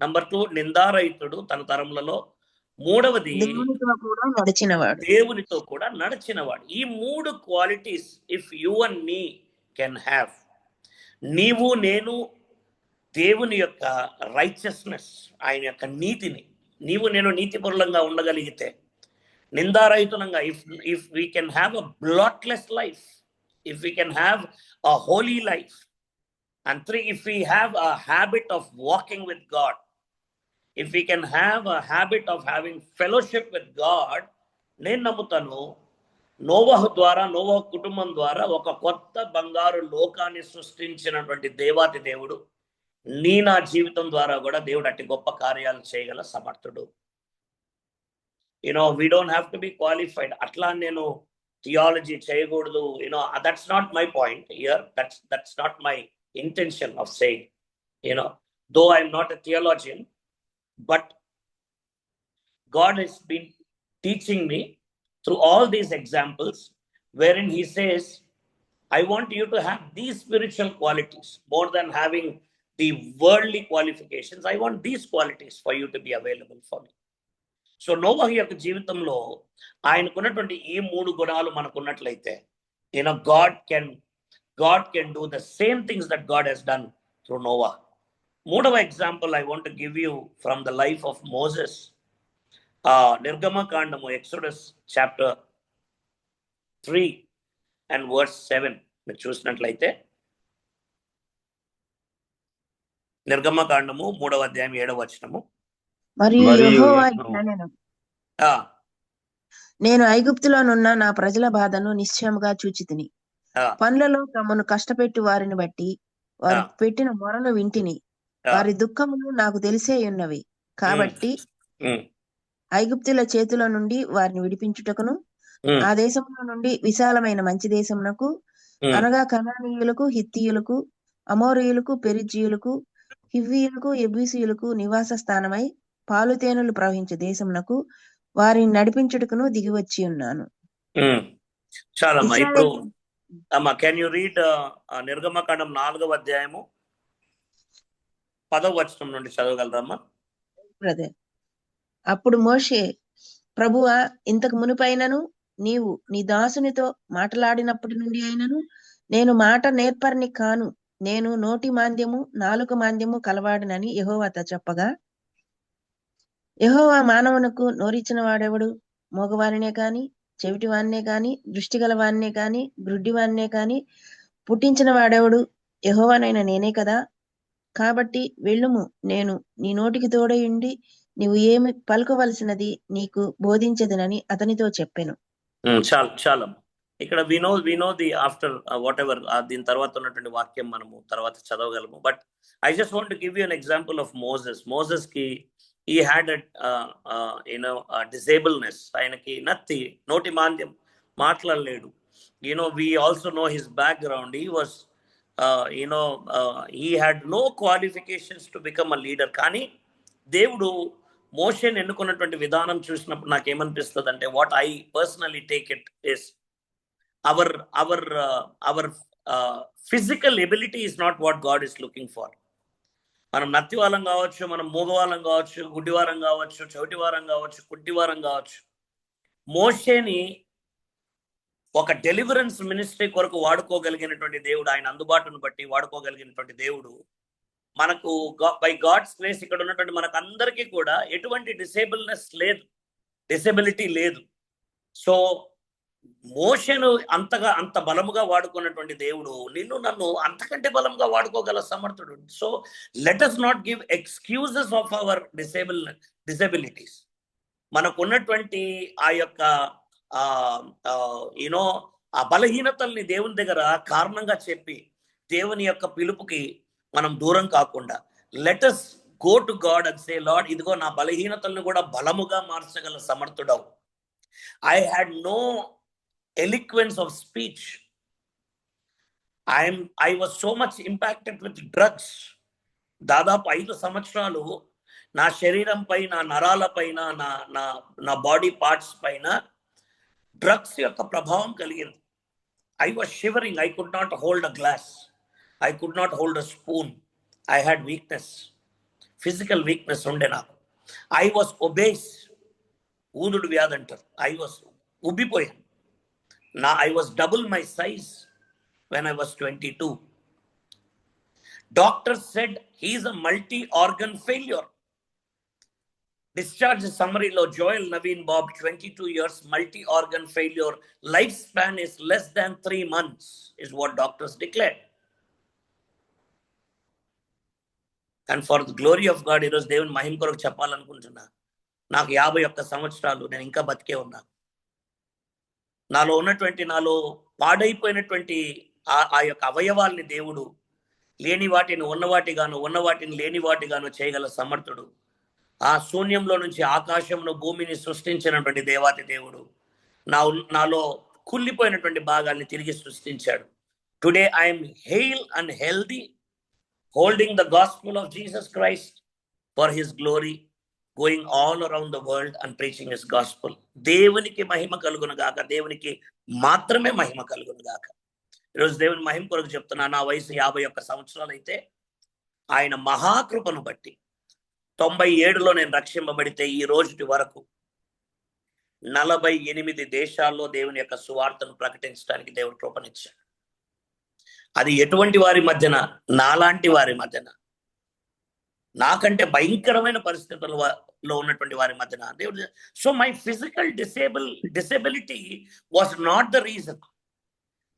Number 2 నిందారహితుడు తన తరములలో. మూడవది దేవునితో కూడా నడిచినవాడు. దేవునితో కూడా నడిచినవాడు. ఈ 3 qualities if you and me can have, నీవు నేను దేవుని యొక్క రైచియస్నెస్, ఆయన యొక్క నీతిని నీవు నేను నీతిపరులంగా ఉండగలిగితే, నిందారహితులంగా, if we can have a blotless life, if we can have a holy life, and 3, if we have a habit of walking with God, if we can have a habit of having fellowship with God, నేను నమ్ముతాను నోవహు ద్వారా, నోవహు కుటుంబం ద్వారా ఒక కొత్త బంగారు లోకాన్ని సృష్టించినటువంటి దేవాతి దేవుడు నా జీవితం ద్వారా కూడా దేవుడు అట్టి గొప్ప కార్యాలు చేయగల సమర్థుడు. we don't have to be qualified. అట్లా నేను థియాలజీ చేయకూడదు, that's not my point here. That's not my intention of saying, though I'm not a theologian, but God has been teaching me through all these examples wherein he says I want you to have these spiritual qualities more than having the worldly qualifications. I want these qualities for you to be available for me. So నోవహు యొక్క జీవితంలో ఆయనకున్నటువంటి ఈ 3 గుణాలు మనకున్నట్లయితే God can do the same things that God has done through Noah. మూడవ example I want to give you from the life of Moses. నిర్గమకాండము, Exodus chapter 3 and verse 7 మీరు చూసినట్లయితే, నిర్గమకాండము 3వ అధ్యాయం 7వ వచనము. మరియు యెహోవా ఇట్లనెను, నేను ఐగుప్తులోనున్న నా ప్రజల బాధను నిశ్చయముగా చూచితిని. పనులలో తమను కష్టపెట్టి వారిని బట్టి వారు పెట్టిన మొరను వింటిని. వారి దుఃఖములు నాకు తెలిసే ఉన్నవి. కాబట్టి ఐగుప్తుల చేతుల నుండి వారిని విడిపించుటకును, ఆ దేశంలో నుండి విశాలమైన మంచి దేశమునకు, అనగా కనానీయులకు, హిత్తీయులకు, అమోరీయులకు, పెరిజ్జీయులకు, హివ్వీయులకు, యెబూసీయులకు నివాస స్థానమై పాలుతేనెలు ప్రవహించే దేశమునకు వారిని నడిపించుటకును దిగివచ్చి ఉన్నాను. చాలా ఇప్పుడు అమ్మా, కెన్ యు రీడ్ నిర్గమకాండం 4వ అధ్యాయము 10వ వచనం నుండి చదవగలరమ్మా? బ్రదర్. అప్పుడు మోషే, ప్రభువా, ఇంతకు మునుపైనను నీవు నీ దాసునితో మాట్లాడినప్పటి నుండి అయినను నేను మాట నేర్పరిని కాను, నేను నోటి మాంద్యము నాలుక మాంద్యము కలవాడనని యెహోవాతో చెప్పగా, యెహోవా మానవునకు నోరిచ్చిన వాడెవడు? మోగవారినే కాని, చెవిటివాన్నే కాని, దృష్టి గలవాన్నే కాని, గ్రుడ్డివాన్నే కాని పుట్టించిన వాడెవడు? యెహోవానైన నేనే కదా. కాబట్టి వెళ్ళుము, నేను నీ నోటికి తోడై ఉండి నీవు ఏమి పలుకవలసినది నీకు బోధించదనని అతనితో చెప్పాను. చాలా ఇక్కడ వినో ది ఆఫ్టర్ వాట్ ఎవర్ దీని తర్వాత ఉన్నటువంటి వాక్యం మనము తర్వాత చదవగలము. But I just want to give you an example of Moses కి he had a disableness. ఆయనకి నత్తి, నోటి మాంద్యం, మాట్లాడలేడు. We also know his background. He was he had no qualifications to become a leader. కానీ దేవుడు మోషేని ఎన్నుకున్నటువంటి విధానం చూసినప్పుడు నాకేమనిపిస్తుంది అంటే, what I personally take it is our physical ability is not what God is looking for. మనం నత్తివారం కావచ్చు, మనం మూగవారం కావచ్చు, గుడ్డివారం కావచ్చు, చౌటివారం కావచ్చు, కుంటివారం కావచ్చు. మోషేని ఒక డెలివరెన్స్ మినిస్ట్రీ కొరకు వాడుకోగలిగినటువంటి దేవుడు, ఆయన అందుబాటును బట్టి వాడుకోగలిగినటువంటి దేవుడు మనకు బై గాడ్స్ గ్రేస్ ఇక్కడ ఉన్నటువంటి మనకు అందరికీ కూడా ఎటువంటి డిసేబిలిటీ లేదు. సో మోషేను అంత బలముగా వాడుకున్నటువంటి దేవుడు నిన్ను నన్ను అంతకంటే బలంగా వాడుకోగల సమర్థుడు. So let us not give excuses of our disabilities. మనకున్నటువంటి ఆ యొక్క ఆ బలహీనతల్ని దేవుని దగ్గర కారణంగా చెప్పి దేవుని యొక్క పిలుపుకి మనం దూరం కాకుండా, let us go to God and say, lord, ఇదిగో నా బలహీనతల్ని కూడా బలముగా మార్చగల సమర్థుడవు. I had no eloquence of speech. I was so much impacted with drugs. దాదాపు 5 సంవత్సరాలు నా శరీరం పైన, నరాల పైన, నా బాడీ పార్ట్స్ పైన డ్రగ్స్ యొక్క ప్రభావం కలిగింది. I was shivering. I could not hold a glass. I could not hold a spoon. I had weakness, physical weakness ఉండే నాకు. I was obese. ఊదుడు వ్యాధి అంటారు. I was ఉబ్బిపోయాను. I was double my size when I was 22. Doctors said he is a multi-organ failure. Discharge summary lo Joel Naveen Bob, 22 years, multi-organ failure. Lifespan is less than 3 months is what doctors declared. And for the glory of God, ఈరోజు దేవుని మహిమ కొరకు చెప్పాలనుకుంటున్నా. నాకు 51 సంవత్సరాలు, నేను ఇంకా బతికే ఉన్నా. నాలో పాడైపోయినటువంటి ఆ యొక్క అవయవాల్ని దేవుడు లేని వాటిని ఉన్నవాటిగాను, ఉన్న వాటిని లేని వాటిగాను చేయగల సమర్థుడు. ఆ శూన్యంలో నుంచి ఆకాశంలో భూమిని సృష్టించినటువంటి దేవాతి దేవుడు నాలో కుళ్ళిపోయినటువంటి భాగాల్ని తిరిగి సృష్టించాడు. Today I'm hale and healthy, holding the gospel of Jesus Christ for his glory, going all around the world and preaching his gospel. దేవునికి మహిమ కలుగును గాక, దేవునికి మాత్రమే మహిమ కలుగును గాక. ఈరోజు దేవుని మహిమ కొరకు చెప్తున్నా. నా వయసు 51 సంవత్సరాలు అయితే ఆయన మహాకృపను బట్టి 97లో నేను రక్షింపబడితే ఈ రోజుటి వరకు 48 దేశాల్లో దేవుని యొక్క సువార్తను ప్రకటించడానికి దేవుడు కృపనిచ్చాడు. అది ఎటువంటి వారి మధ్యన? నాలాంటి వారి మధ్యన, నాకంటే భయంకరమైన పరిస్థితుల్లో ఉన్నటువంటి వారి మధ్యన దేవుడు. So my physical disability was not the reason.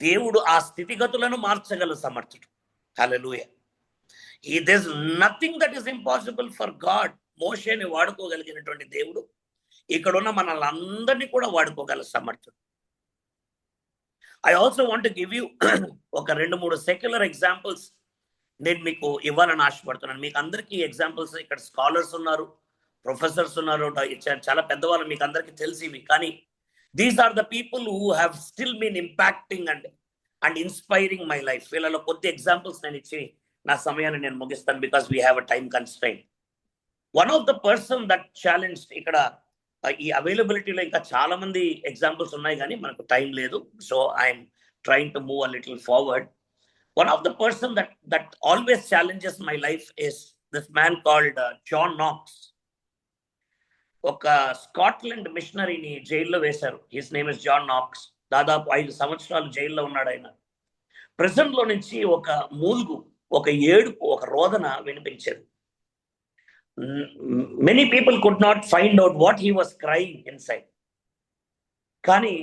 దేవుడు ఆ స్థితిగతులను మార్చగల సమర్థుడు. Hallelujah. There is nothing that is impossible for God. మోషేని వాడుకోగలిగినటువంటి దేవుడు ఇక్కడున్న మనల్ని అందరినీ కూడా వాడుకోగల సమర్థుడు. I also want to give you ఒక 2-3 సెక్యులర్ ఎగ్జాంపుల్స్ నేను మీకు ఇవ్వాలని ఆశపడుతున్నాను. మీకు అందరికీ ఎగ్జాంపుల్స్, ఇక్కడ స్కాలర్స్ ఉన్నారు, ప్రొఫెసర్స్ ఉన్నారు, చాలా పెద్దవాళ్ళు, మీకు అందరికీ తెలిసివి. కానీ these are the people who have still been impacting and inspiring my life. వీళ్ళలో కొద్ది ఎగ్జాంపుల్స్ నేను ఇచ్చి నా సమయాన్ని నేను ముగిస్తాను, because we have a time constraint. One of the person that challenge, ఇక్కడ ఈ అవైలబిలిటీలో ఇంకా చాలా మంది ఎగ్జాంపుల్స్ ఉన్నాయి కానీ మనకు టైం లేదు. So I'm trying to move a little forward. One of the person that always challenges my life is this man called John Knox. ఒక స్కాట్లాండ్ మిషనరీని జైల్లో వేశారు. His name is John Knox. దాదాపు 5 సంవత్సరాలు జైల్లో ఉన్నాడు ఆయన. ప్రెజెంట్ లో నుంచి ఒక మూలుగు, ఒక ఏడుపు, ఒక రోదన వినిపించేది. Many people could not find out what he was crying inside. కానీ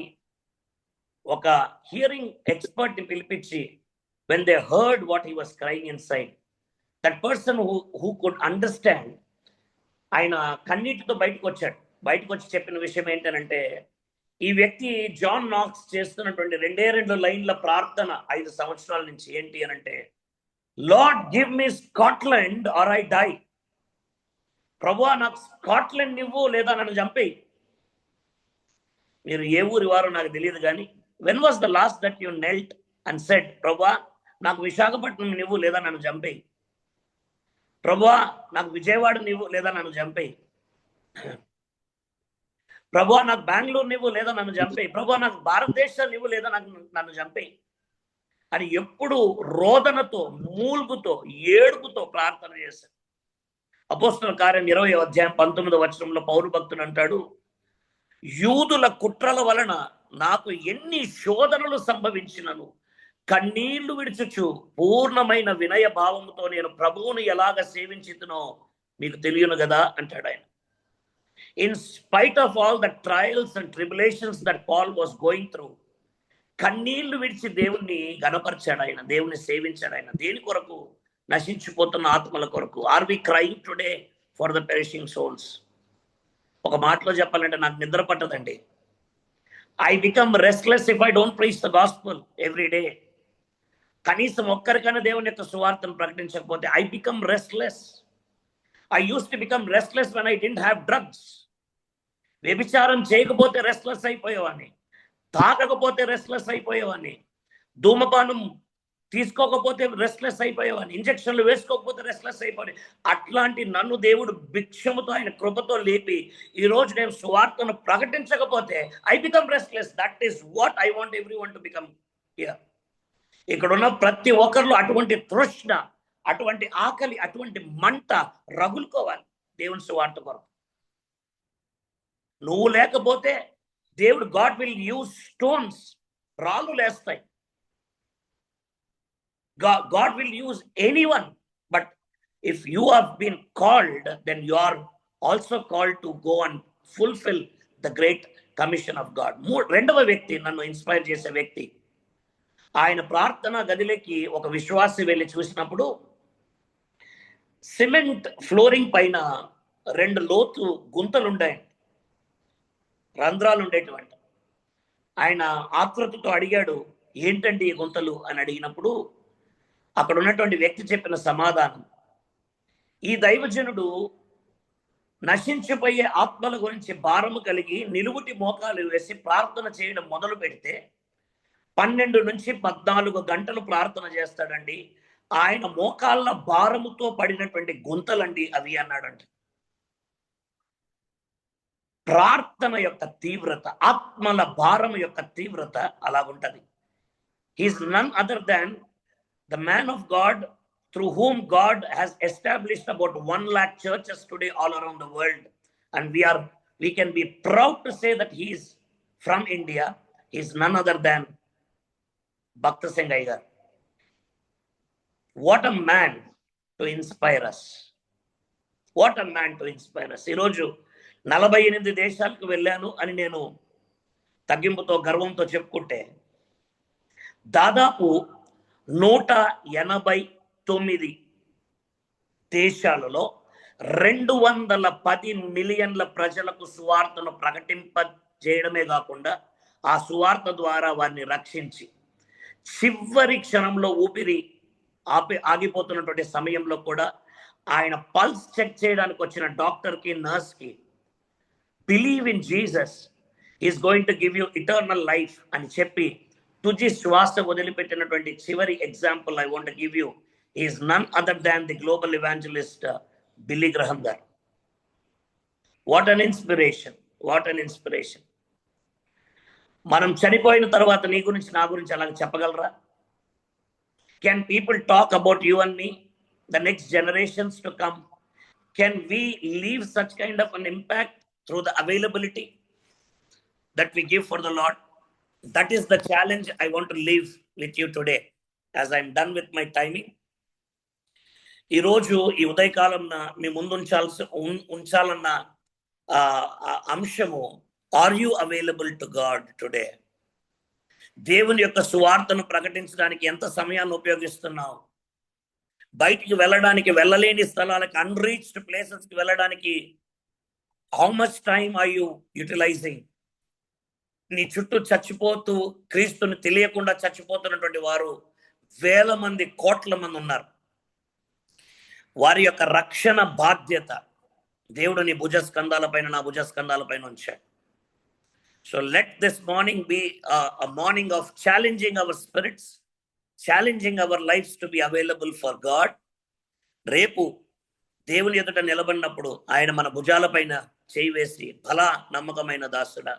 ఒక హియరింగ్ ఎక్స్పర్ట్ ని పిలిపించి, when they heard what he was crying inside, that person who could understand, ఆయన కన్నీటితో బయటకు వచ్చాడు. బయటకు వచ్చి చెప్పిన విషయం ఏంటంటే, ఈ వ్యక్తి జాన్ నాక్స్ చేస్తున్నటువంటి 2 లైన్ల ప్రార్థన 5 సంవత్సరాల నుంచి ఏంటి అనంటే, Lord give me Scotland or I die. ప్రభువా నాకు స్కాట్లాండ్ ఇవ్వు లేదా నన్ను చంపేయి. మీరు ఏ ఊరి వారో నాకు తెలియదు కానీ, when was the last that you knelt and said, ప్రభువా నాకు విశాఖపట్నం నివ్వు లేదా నన్ను చంపేయి. ప్రభువా నాకు విజయవాడ నివ్వు లేదా నన్ను చంపేయి. ప్రభువా నాకు బెంగళూరు నివ్వు లేదా నన్ను చంపేయి. ప్రభువా నాకు భారతదేశం నివ్వు లేదా నన్ను చంపేయి అని ఎప్పుడు రోదనతో, మూల్గుతో, ఏడుపుతో ప్రార్థన చేశాడు. అపోస్తలుల కార్యం 20వ అధ్యాయం 19వ వచనంలో పౌలు భక్తుడు అంటాడు, యూదుల కుట్రల వలన నాకు ఎన్ని శోధనలు సంభవించినను కన్నీళ్లు విడిచుచు పూర్ణమైన వినయ భావముతో నేను ప్రభువును ఎలాగ సేవించుతునో మీకు తెలియను కదా అంటాడు ఆయన. In spite of all the trials and tribulations that Paul was going through, కన్నీళ్లు విడిచి దేవుణ్ణి గణపరిచాడు ఆయన, దేవుణ్ణి సేవించాడు ఆయన. దేని కొరకు? నశించిపోతున్న ఆత్మల కొరకు. Are we crying today for the perishing souls? ఒక మాటలో చెప్పాలంటే నాకు నిద్ర పట్టదండి. I become restless if I don't preach the gospel every day. కనీసం ఒక్కరికైనా దేవుని యొక్క సువార్తను ప్రకటించకపోతే I become restless. I use to become restless when I didn't have drugs. వ్యభిచారం చేయకపోతే రెస్ట్లెస్ అయిపోయేవాడిని, తాగకపోతే రెస్ట్లెస్ అయిపోయేవాడిని, ధూమపానం తీసుకోకపోతే రెస్ట్లెస్ అయిపోయేవాడిని, ఇంజక్షన్లు వేసుకోకపోతే రెస్ట్లెస్ అయిపోయి, అట్లాంటి నన్ను దేవుడు భిక్షముతో ఆయన కృపతో లేపి ఈరోజు నేను సువార్తను ప్రకటించకపోతే I become restless. That is what I want everyone to become here. ఇక్కడున్న ప్రతి ఒక్కరిలో అటువంటి తృష్ణ, అటువంటి ఆకలి, అటువంటి మంట రగులుకోవాలి దేవుని సువార్త కొరకు. నువ్వు లేకపోతే దేవుడు, గాడ్ విల్ యూజ్ స్టోన్స్, రాళ్ళు లేస్తాయి. God will use anyone, but if you have been called, then you are also called to go and fulfill the great commission of God. రెండవ వ్యక్తి, నన్ను ఇన్స్పైర్ చేసే వ్యక్తి, ఆయన ప్రార్థన గదిలోకి ఒక విశ్వాసి వెళ్ళి చూసినప్పుడు సిమెంట్ ఫ్లోరింగ్ పైన 2 లోతు గుంతలు ఉండాయి, రంధ్రాలు ఉండేటువంటి. ఆయన ఆకృతితో అడిగాడు, ఏంటండి ఈ గుంతలు అని అడిగినప్పుడు అక్కడ ఉన్నటువంటి వ్యక్తి చెప్పిన సమాధానం, ఈ దైవజనుడు నశించిపోయే ఆత్మల గురించి భారము కలిగి నిలువుటి మోకాలు వేసి ప్రార్థన చేయడం మొదలు పెడితే 12 నుంచి 14 గంటలు ప్రార్థన చేస్తాడండి. ఆయన మోకాళ్ళ భారముతో పడినటువంటి గుంతలండి అవి అన్నాడంట. ప్రార్థన యొక్క తీవ్రత, ఆత్మల భారము యొక్క తీవ్రత అలాగుంటది. He's none other than the man of God through whom God has established about 1 lakh churches today all around the world. And we can be proud to say that he is from India. He is none other than Bhakta Singh Iyer. What a man to inspire us. What a man to inspire us. ఈరోజు 48 దేశాలకు వెళ్ళాను అని నేను తగ్గింపుతో గర్వంతో చెప్పుకుంటే, దాదాపు 189 దేశాలలో 210 మిలియన్ల ప్రజలకు సువార్తను ప్రకటింపజేయడమే కాకుండా ఆ సువార్త ద్వారా వారిని రక్షించి చివరి క్షణంలో ఊపిరి ఆగిపోతున్నటువంటి సమయంలో కూడా ఆయన పల్స్ చెక్ చేయడానికి వచ్చిన డాక్టర్కి, నర్స్కి, believe in Jesus is going to give you eternal life అని చెప్పి తుది శ్వాస వదిలిపెట్టినటువంటి చివరి example I want to give you is none other than the global evangelist Billy Graham గారు. What an inspiration, what an inspiration. మనం చనిపోయిన తర్వాత నీ గురించి, నా గురించి అలాగే చెప్పగలరా? Can people talk about you and me, the next generations to come? Can we leave such kind of an impact through the availability that we give for the Lord? That is the challenge I want to leave with you today as I'm done with my timing. ఈ రోజు ఈ ఉదయకాలం మీ ముందు ఉంచాలన్న అంశము, are you available to God today? దేవుని యొక్క సువార్తను ప్రకటించడానికి ఎంత సమయాన్ని ఉపయోగిస్తున్నావు? బయటికి వెళ్ళడానికి, వెళ్ళలేని స్థలాలకు, అన్రీచ్డ్ ప్లేసెస్కి వెళ్ళడానికి how much time are you utilising? నీ చుట్టూ చచ్చిపోతూ, క్రీస్తుని తెలియకుండా చచ్చిపోతున్నటువంటి వారు వేల మంది, కోట్ల మంది ఉన్నారు. వారి యొక్క రక్షణ బాధ్యత దేవుడు నీ భుజస్కంధాలపైన, నా భుజస్కంధాలపైన ఉంచాడు. So let this morning be a morning of challenging our spirits, challenging our lives to be available for God. రేపు దేవుని ఎదుట నిలబడినప్పుడు ఆయన మన భుజాలపైన చేయి వేసి, భలా నమ్మకమైన దాసుడా,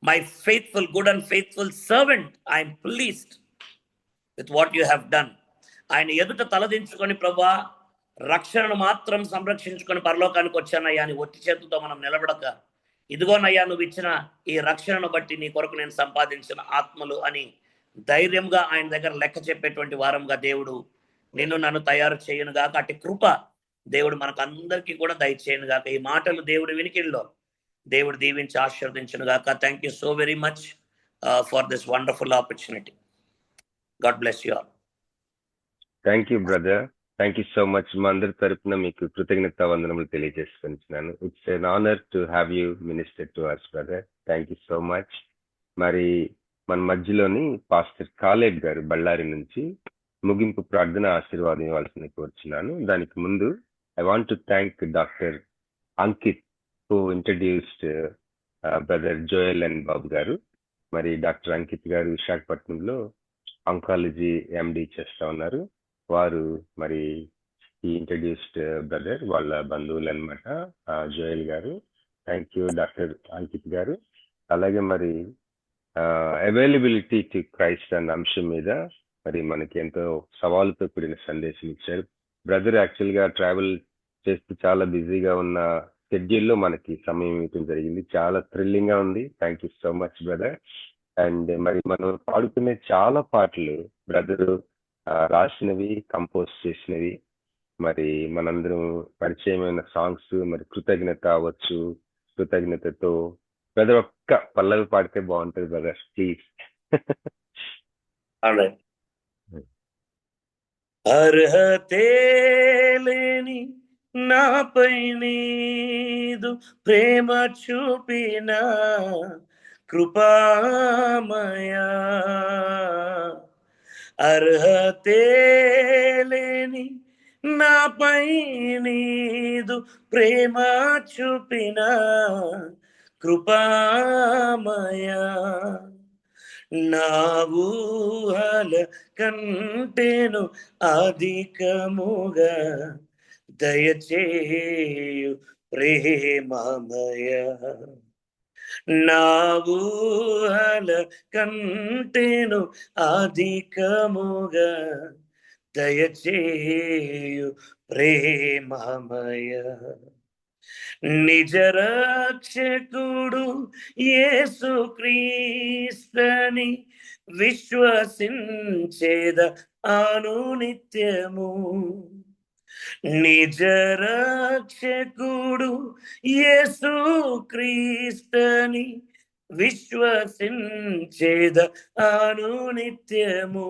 my faithful, good and faithful servant, I'm pleased with what you have done. ఆయన ఎదుట తలదించుకొని, ప్రభా రక్షణను మాత్రం సంరక్షించుకొని పరలోకానికి వచ్చానయ్యా అని ఒట్టి చేతులతో మనం నిలబడక, ఇదిగోనయ్యా నువ్వు ఇచ్చిన ఈ రక్షణను బట్టి నీ కొరకు నేను సంపాదించిన ఆత్మలు అని ధైర్యంగా ఆయన దగ్గర లెక్క చెప్పేటువంటి వారంగా దేవుడు నిన్ను నన్ను తయారు చేయను గాక. అటు కృప దేవుడు మనకు అందరికీ కూడా దయచేయను గాక. ఈ మాటలు దేవుడి వినికిల్లో దేవుడు దీవించి ఆశీర్వదించును గాక. Thank you so very much for this wonderful opportunity. God bless you all. Thank you brother, thank you so much. మా అందరి తరపున మీకు కృతజ్ఞత వందనములు తెలియజేసుకుంటున్నాను. It's an honour to have you minister to us brother. Thank you so much. మరి మన మధ్యలోని pastor Caleb గారు బళ్ళారి నుంచి ముగింపు ప్రార్థన ఆశీర్వాదం ఇవ్వాల్సింది కోరుచున్నాను. దానికి ముందు I want to thank doctor Ankit who introduced brother Joel and Babu గారు. మరి డాక్టర్ అంకిత్ గారు విశాఖపట్నంలో ఆంకాలజీ ఎండి చేస్తా ఉన్నారు. వారు మరి ఈ ఇంట్రడ్యూస్డ్ బ్రదర్ వాళ్ళ బంధువులు అనమాట, జోయల్ గారు. థ్యాంక్ యూ డాక్టర్ అంకిత్ గారు. అలాగే మరి అవైలబిలిటీ టు క్రైస్ట్ అన్న అంశం మీద మరి మనకి ఎంతో సవాలుతో కూడిన సందేశం ఇచ్చారు బ్రదర్. యాక్చువల్గా ట్రావెల్ చేస్తూ చాలా బిజీగా ఉన్న షెడ్యూల్లో మనకి సమయం ఇవ్వడం జరిగింది. చాలా థ్రిల్లింగ్ గా ఉంది. Thank you so much brother. And మరి మనం పాడుకునే చాలా పాటలు బ్రదరు రాసినవి, కంపోజ్ చేసినవి. మరి మనందరం పరిచయమైన సాంగ్స్, మరి కృతజ్ఞత అవ్వచ్చు, కృతజ్ఞతతో బ్రదర్ ఒక్క పల్లవి పాడితే బాగుంటుంది బ్రదర్ ప్లీజ్. అర్హతే లేని నాపై నీదు ప్రేమ చూపిన కృపామయా, అర్హతే లేని నాపై నీదు ప్రేమ చూపిన కృపామయా, నా ఊహల కంటేను అధికముగా దయచేయు ప్రేమమయ, నా ఊహల కంటేను అధికముగా దయచేయు ప్రేమమయ నిజ రక్షకుడు యేసు క్రీస్తని విశ్వసించేద అనునిత్యము నిజ రక్షకుడు యేసు క్రీస్తని విశ్వసించేద అనునిత్యము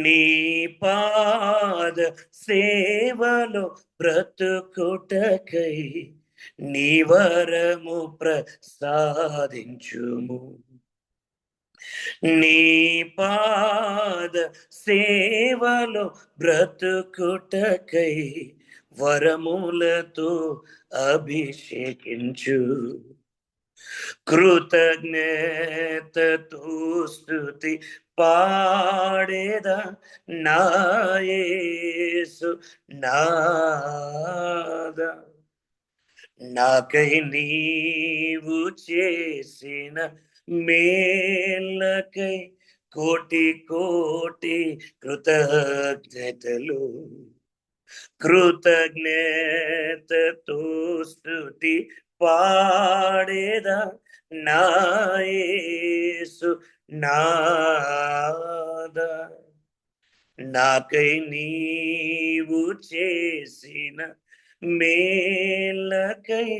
నీ పాద సేవలో బ్రతుకుటకై నీ వరము ప్రసాదించుము నీ పాద సేవలో బ్రతుకుటకై వరములతో అభిషేకించు కృతజ్ఞతతో స్తుతి పాడేదా నా యేసు నాదా నాకై నీవు చేసిన మేలకై కోటి కోటి కృతజ్ఞతలు కృతజ్ఞతతో స్తుతి పాడేదా నా యేసు నాదా నాకై నీవు చేసిన మేలకై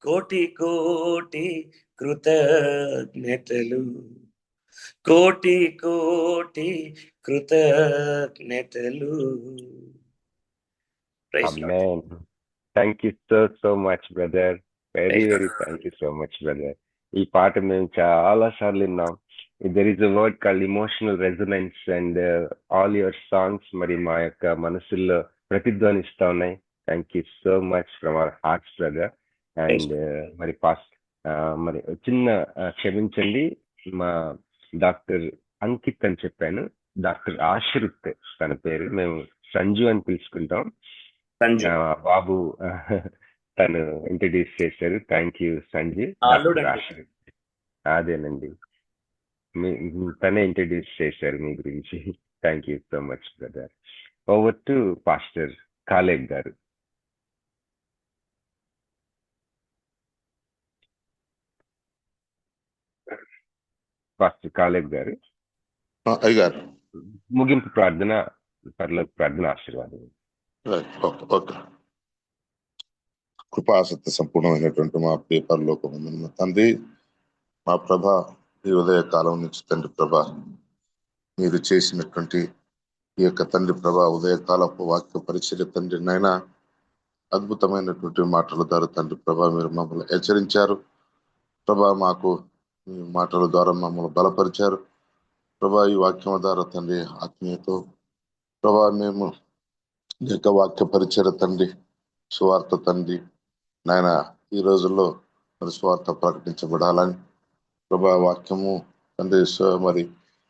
కోటి కోటి కృతజ్ఞతలు కోటి కోటి కృతజ్ఞతలు Amen. Thank you so much, brother. Very thank you so much, brother. ఈ పాట మేము చాలా సార్లు విన్నాం. There is a word called emotional resonance and all your songs మరి మా యొక్క మనసుల్లో ప్రతిధ్వనిస్తా ఉన్నాయి. Thank you so much from our hearts, brother. And మరి మరి చిన్న క్షమించండి, మా డాక్టర్ అంకిత్ అని చెప్పాను, డాక్టర్ ఆశ్రిత్ తన పేరు, మేము సంజు అని పిలుచుకుంటాం. బాబు తను ఇంట్రడ్యూస్ చేశారు. Thank you Sanju. అదేనండి, తనే ఇంట్రడ్యూస్ చేశారు మీ గురించి. Thank you so much brother. Over to pastor Caleb గారు. పాస్టర్ కాలేబ్ గారు అయ్యారు ముగింపు ప్రార్థన, పరలోక ప్రార్థన, ఆశీర్వాదం. ఓకే. కృపాసక్తి సంపూర్ణమైనటువంటి మా ప్రియ పరలోకమందున్న తండ్రి, మా ప్రభ, ఈ ఉదయ కాలం నుంచి తండ్రి ప్రభ మీరు చేసినటువంటి ఈ యొక్క తండ్రి ప్రభ ఉదయకాలపు వాక్య పరిచర్య తండ్రి నైనా అద్భుతమైనటువంటి మాటల ద్వారా తండ్రి ప్రభ మీరు మమ్మల్ని హెచ్చరించారు ప్రభా. మాకు మీ మాటల ద్వారా మమ్మల్ని బలపరిచారు ప్రభా. ఈ వాక్యం ద్వారా తండ్రి ఆత్మీయతో ప్రభా మేము ఈ యొక్క వాక్య పరిచర్య తండ్రి, సువార్త తండ్రి నాయన ఈ రోజుల్లో మరి సువార్త ప్రకటించబడాలని ప్రభా, వాక్యము తండ్రి మరి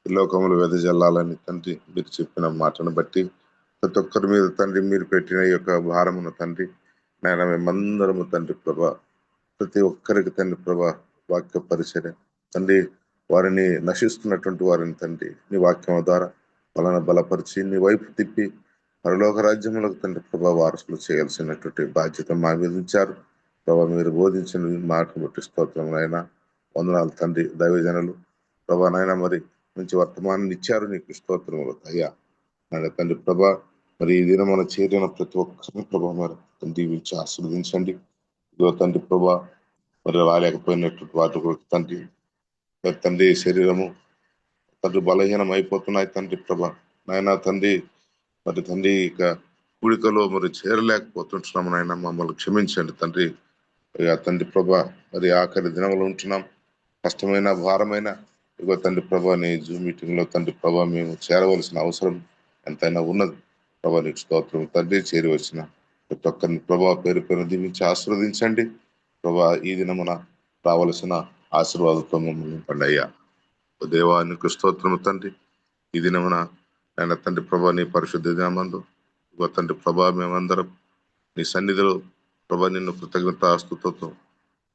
ఈ లోకములు వెదజల్లాలని తండ్రి మీరు చెప్పిన మాటను బట్టి ప్రతి ఒక్కరి మీద తండ్రి మీరు పెట్టిన ఈ యొక్క భారమును తండ్రి నాయన మేమందరము తండ్రి ప్రభా, ప్రతి ఒక్కరికి తండ్రి ప్రభా వాక్య పరిచర్య తండ్రి, వారిని నశిస్తున్నటువంటి వారిని తండ్రి నీ వాక్యం ద్వారా వాళ్ళని బలపరిచి నీ వైపు తిప్పి పరలోక రాజ్యములకు తండ్రి ప్రభా వారసులు చేయాల్సినటువంటి బాధ్యత మా మీద ఉంచారు ప్రభా. మీరు బోధించిన మాటను బట్టి స్తోత్రం అయినా వందనాలు తండ్రి. దైవజనులు ప్రభా నాయన మరి మంచి వర్తమానాన్ని ఇచ్చారు, నీకు స్తోత్రములు అయ్యా నాయన తండ్రి ప్రభా. మరి ఈ దినం మన చేరిన ప్రతి ఒక్కరిని ప్రభా మరి దీవించి ఆశీర్వదించండి. ఇదిగో తండ్రి ప్రభా మరి రాలేకపోయినటువంటి వాటి కొరకు తండ్రి మరి తండ్రి శరీరము తండ్రి బలహీనం అయిపోతున్నాయి తండ్రి ప్రభా నాయన తండ్రి. మరి తండ్రి ఇక కూడికలో మరి చేరలేకపోతుంటున్నాము నాయన, మమ్మల్ని క్షమించండి తండ్రి. ఇక తండ్రి ప్రభా మరి ఆఖరి దినంలో ఉంటున్నాం, కష్టమైన భారమైన ఇగో తండ్రి ప్రభా నీ జూమ్ మీటింగ్ లో తండ్రి ప్రభా మేము చేరవలసిన అవసరం ఎంతైనా ఉన్నది ప్రభా. నీకు స్తోత్రం తండ్రి. చేరి వచ్చిన ప్రతి ఒక్కరిని ప్రభా పేరు పేరు దీవించి ఆశీర్వదించండి ప్రభా. ఈ దినమున రావలసిన ఆశీర్వాదంతో మమ్మల్ని పండయ్యా దేవానికి స్తోత్రము తండ్రి. ఈ దినమున ఆయన తండ్రి ప్రభా నీ పరిశుద్ధ దినమందు ఇగో తండ్రి ప్రభా మేమందరం నీ సన్నిధిలో ప్రభా నిన్ను కృతజ్ఞతాస్తుతో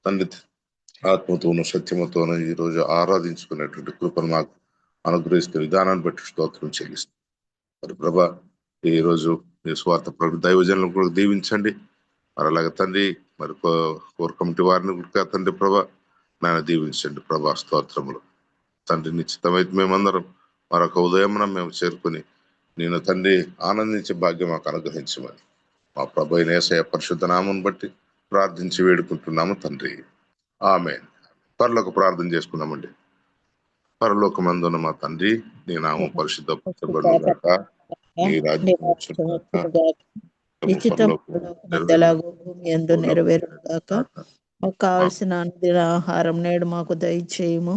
తండ్రి ఆత్మతోను సత్యముతోను ఈ రోజు ఆరాధించుకునేటువంటి కృపను మాకు అనుగ్రహిస్తున్న విధానాన్ని బట్టి స్తోత్రం చెల్లిస్తాం. మరి ప్రభా ఈ రోజు ఈ స్వార్థ దైవజనులను కూడా దీవించండి. మరి అలాగే తండ్రి మరి కోర్ కమిటీ వారిని కూడా తండ్రి ప్రభా నాయన దీవించండి ప్రభా. స్తోత్రములు తండ్రి. నిశ్చితమైతే మేమందరం మరొక ఉదయమున మేము చేరుకుని నేను తండ్రి ఆనందించే భాగ్యం మాకు అనుగ్రహించమని మా ప్రభు అయిన యేసయ్య పరిశుద్ధ నామం బట్టి ప్రార్థించి వేడుకుంటున్నాము తండ్రి. ఆమేన్. పరలోక ప్రార్థన చేసుకున్నామండి. పరలోకమందున్న మా తండ్రి, నీ నామం పరిశుద్ధపరచబడునుగాక, నీ రాజ్యం వచ్చునుగాక, నీ చిత్తం ఎలాగో భూమి యందు నెరవేరుగాక. మాకు కావలసిన అనుదిన ఆహారం నేడు మాకు దయచేయము.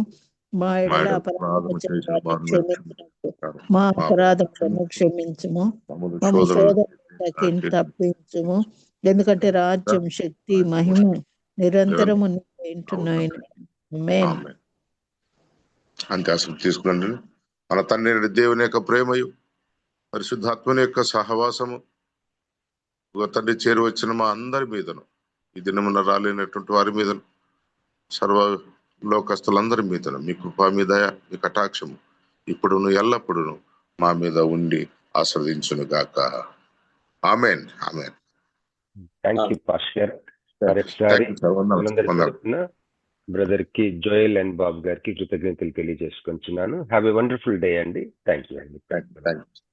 మా ఎడల అపరాధము చేసిన వారిని క్షమించుటకు మా అపరాధములను క్షమించుము. మమ్ము శోధనకి తప్పించుము. ఎందుకంటే రాజ్యం, శక్తి, మహిమ నిరంతరము నీవే ఉంటున్నాయి. ఆమేన్. అంతే అసలు తీసుకునండి. మన తండ్రి దేవుని యొక్క ప్రేమయు పరిశుద్ధాత్మని యొక్క సహవాసము తండ్రి చేరువచ్చిన మా అందరి మీదను, ఈ దినమున రాలేనటువంటి వారి మీదను, సర్వ లోకస్తులందరి మీదను మీ కృపా మీ దయ మీ కటాక్షము ఇప్పుడును ఎల్లప్పుడును మా మీద ఉండి ఆస్వాదించును గాక. ఆమేన్. ఆమేన్. Thank you pastor. మరొకసారి బ్రదర్ కి జోయల్ అండ్ బాబ్ గారికి కృతజ్ఞతలు తెలియజేసుకుంటున్నాను. హ్యావ్ ఎ వండర్ఫుల్ డే అండి. థ్యాంక్ యూ అండి. Thank you.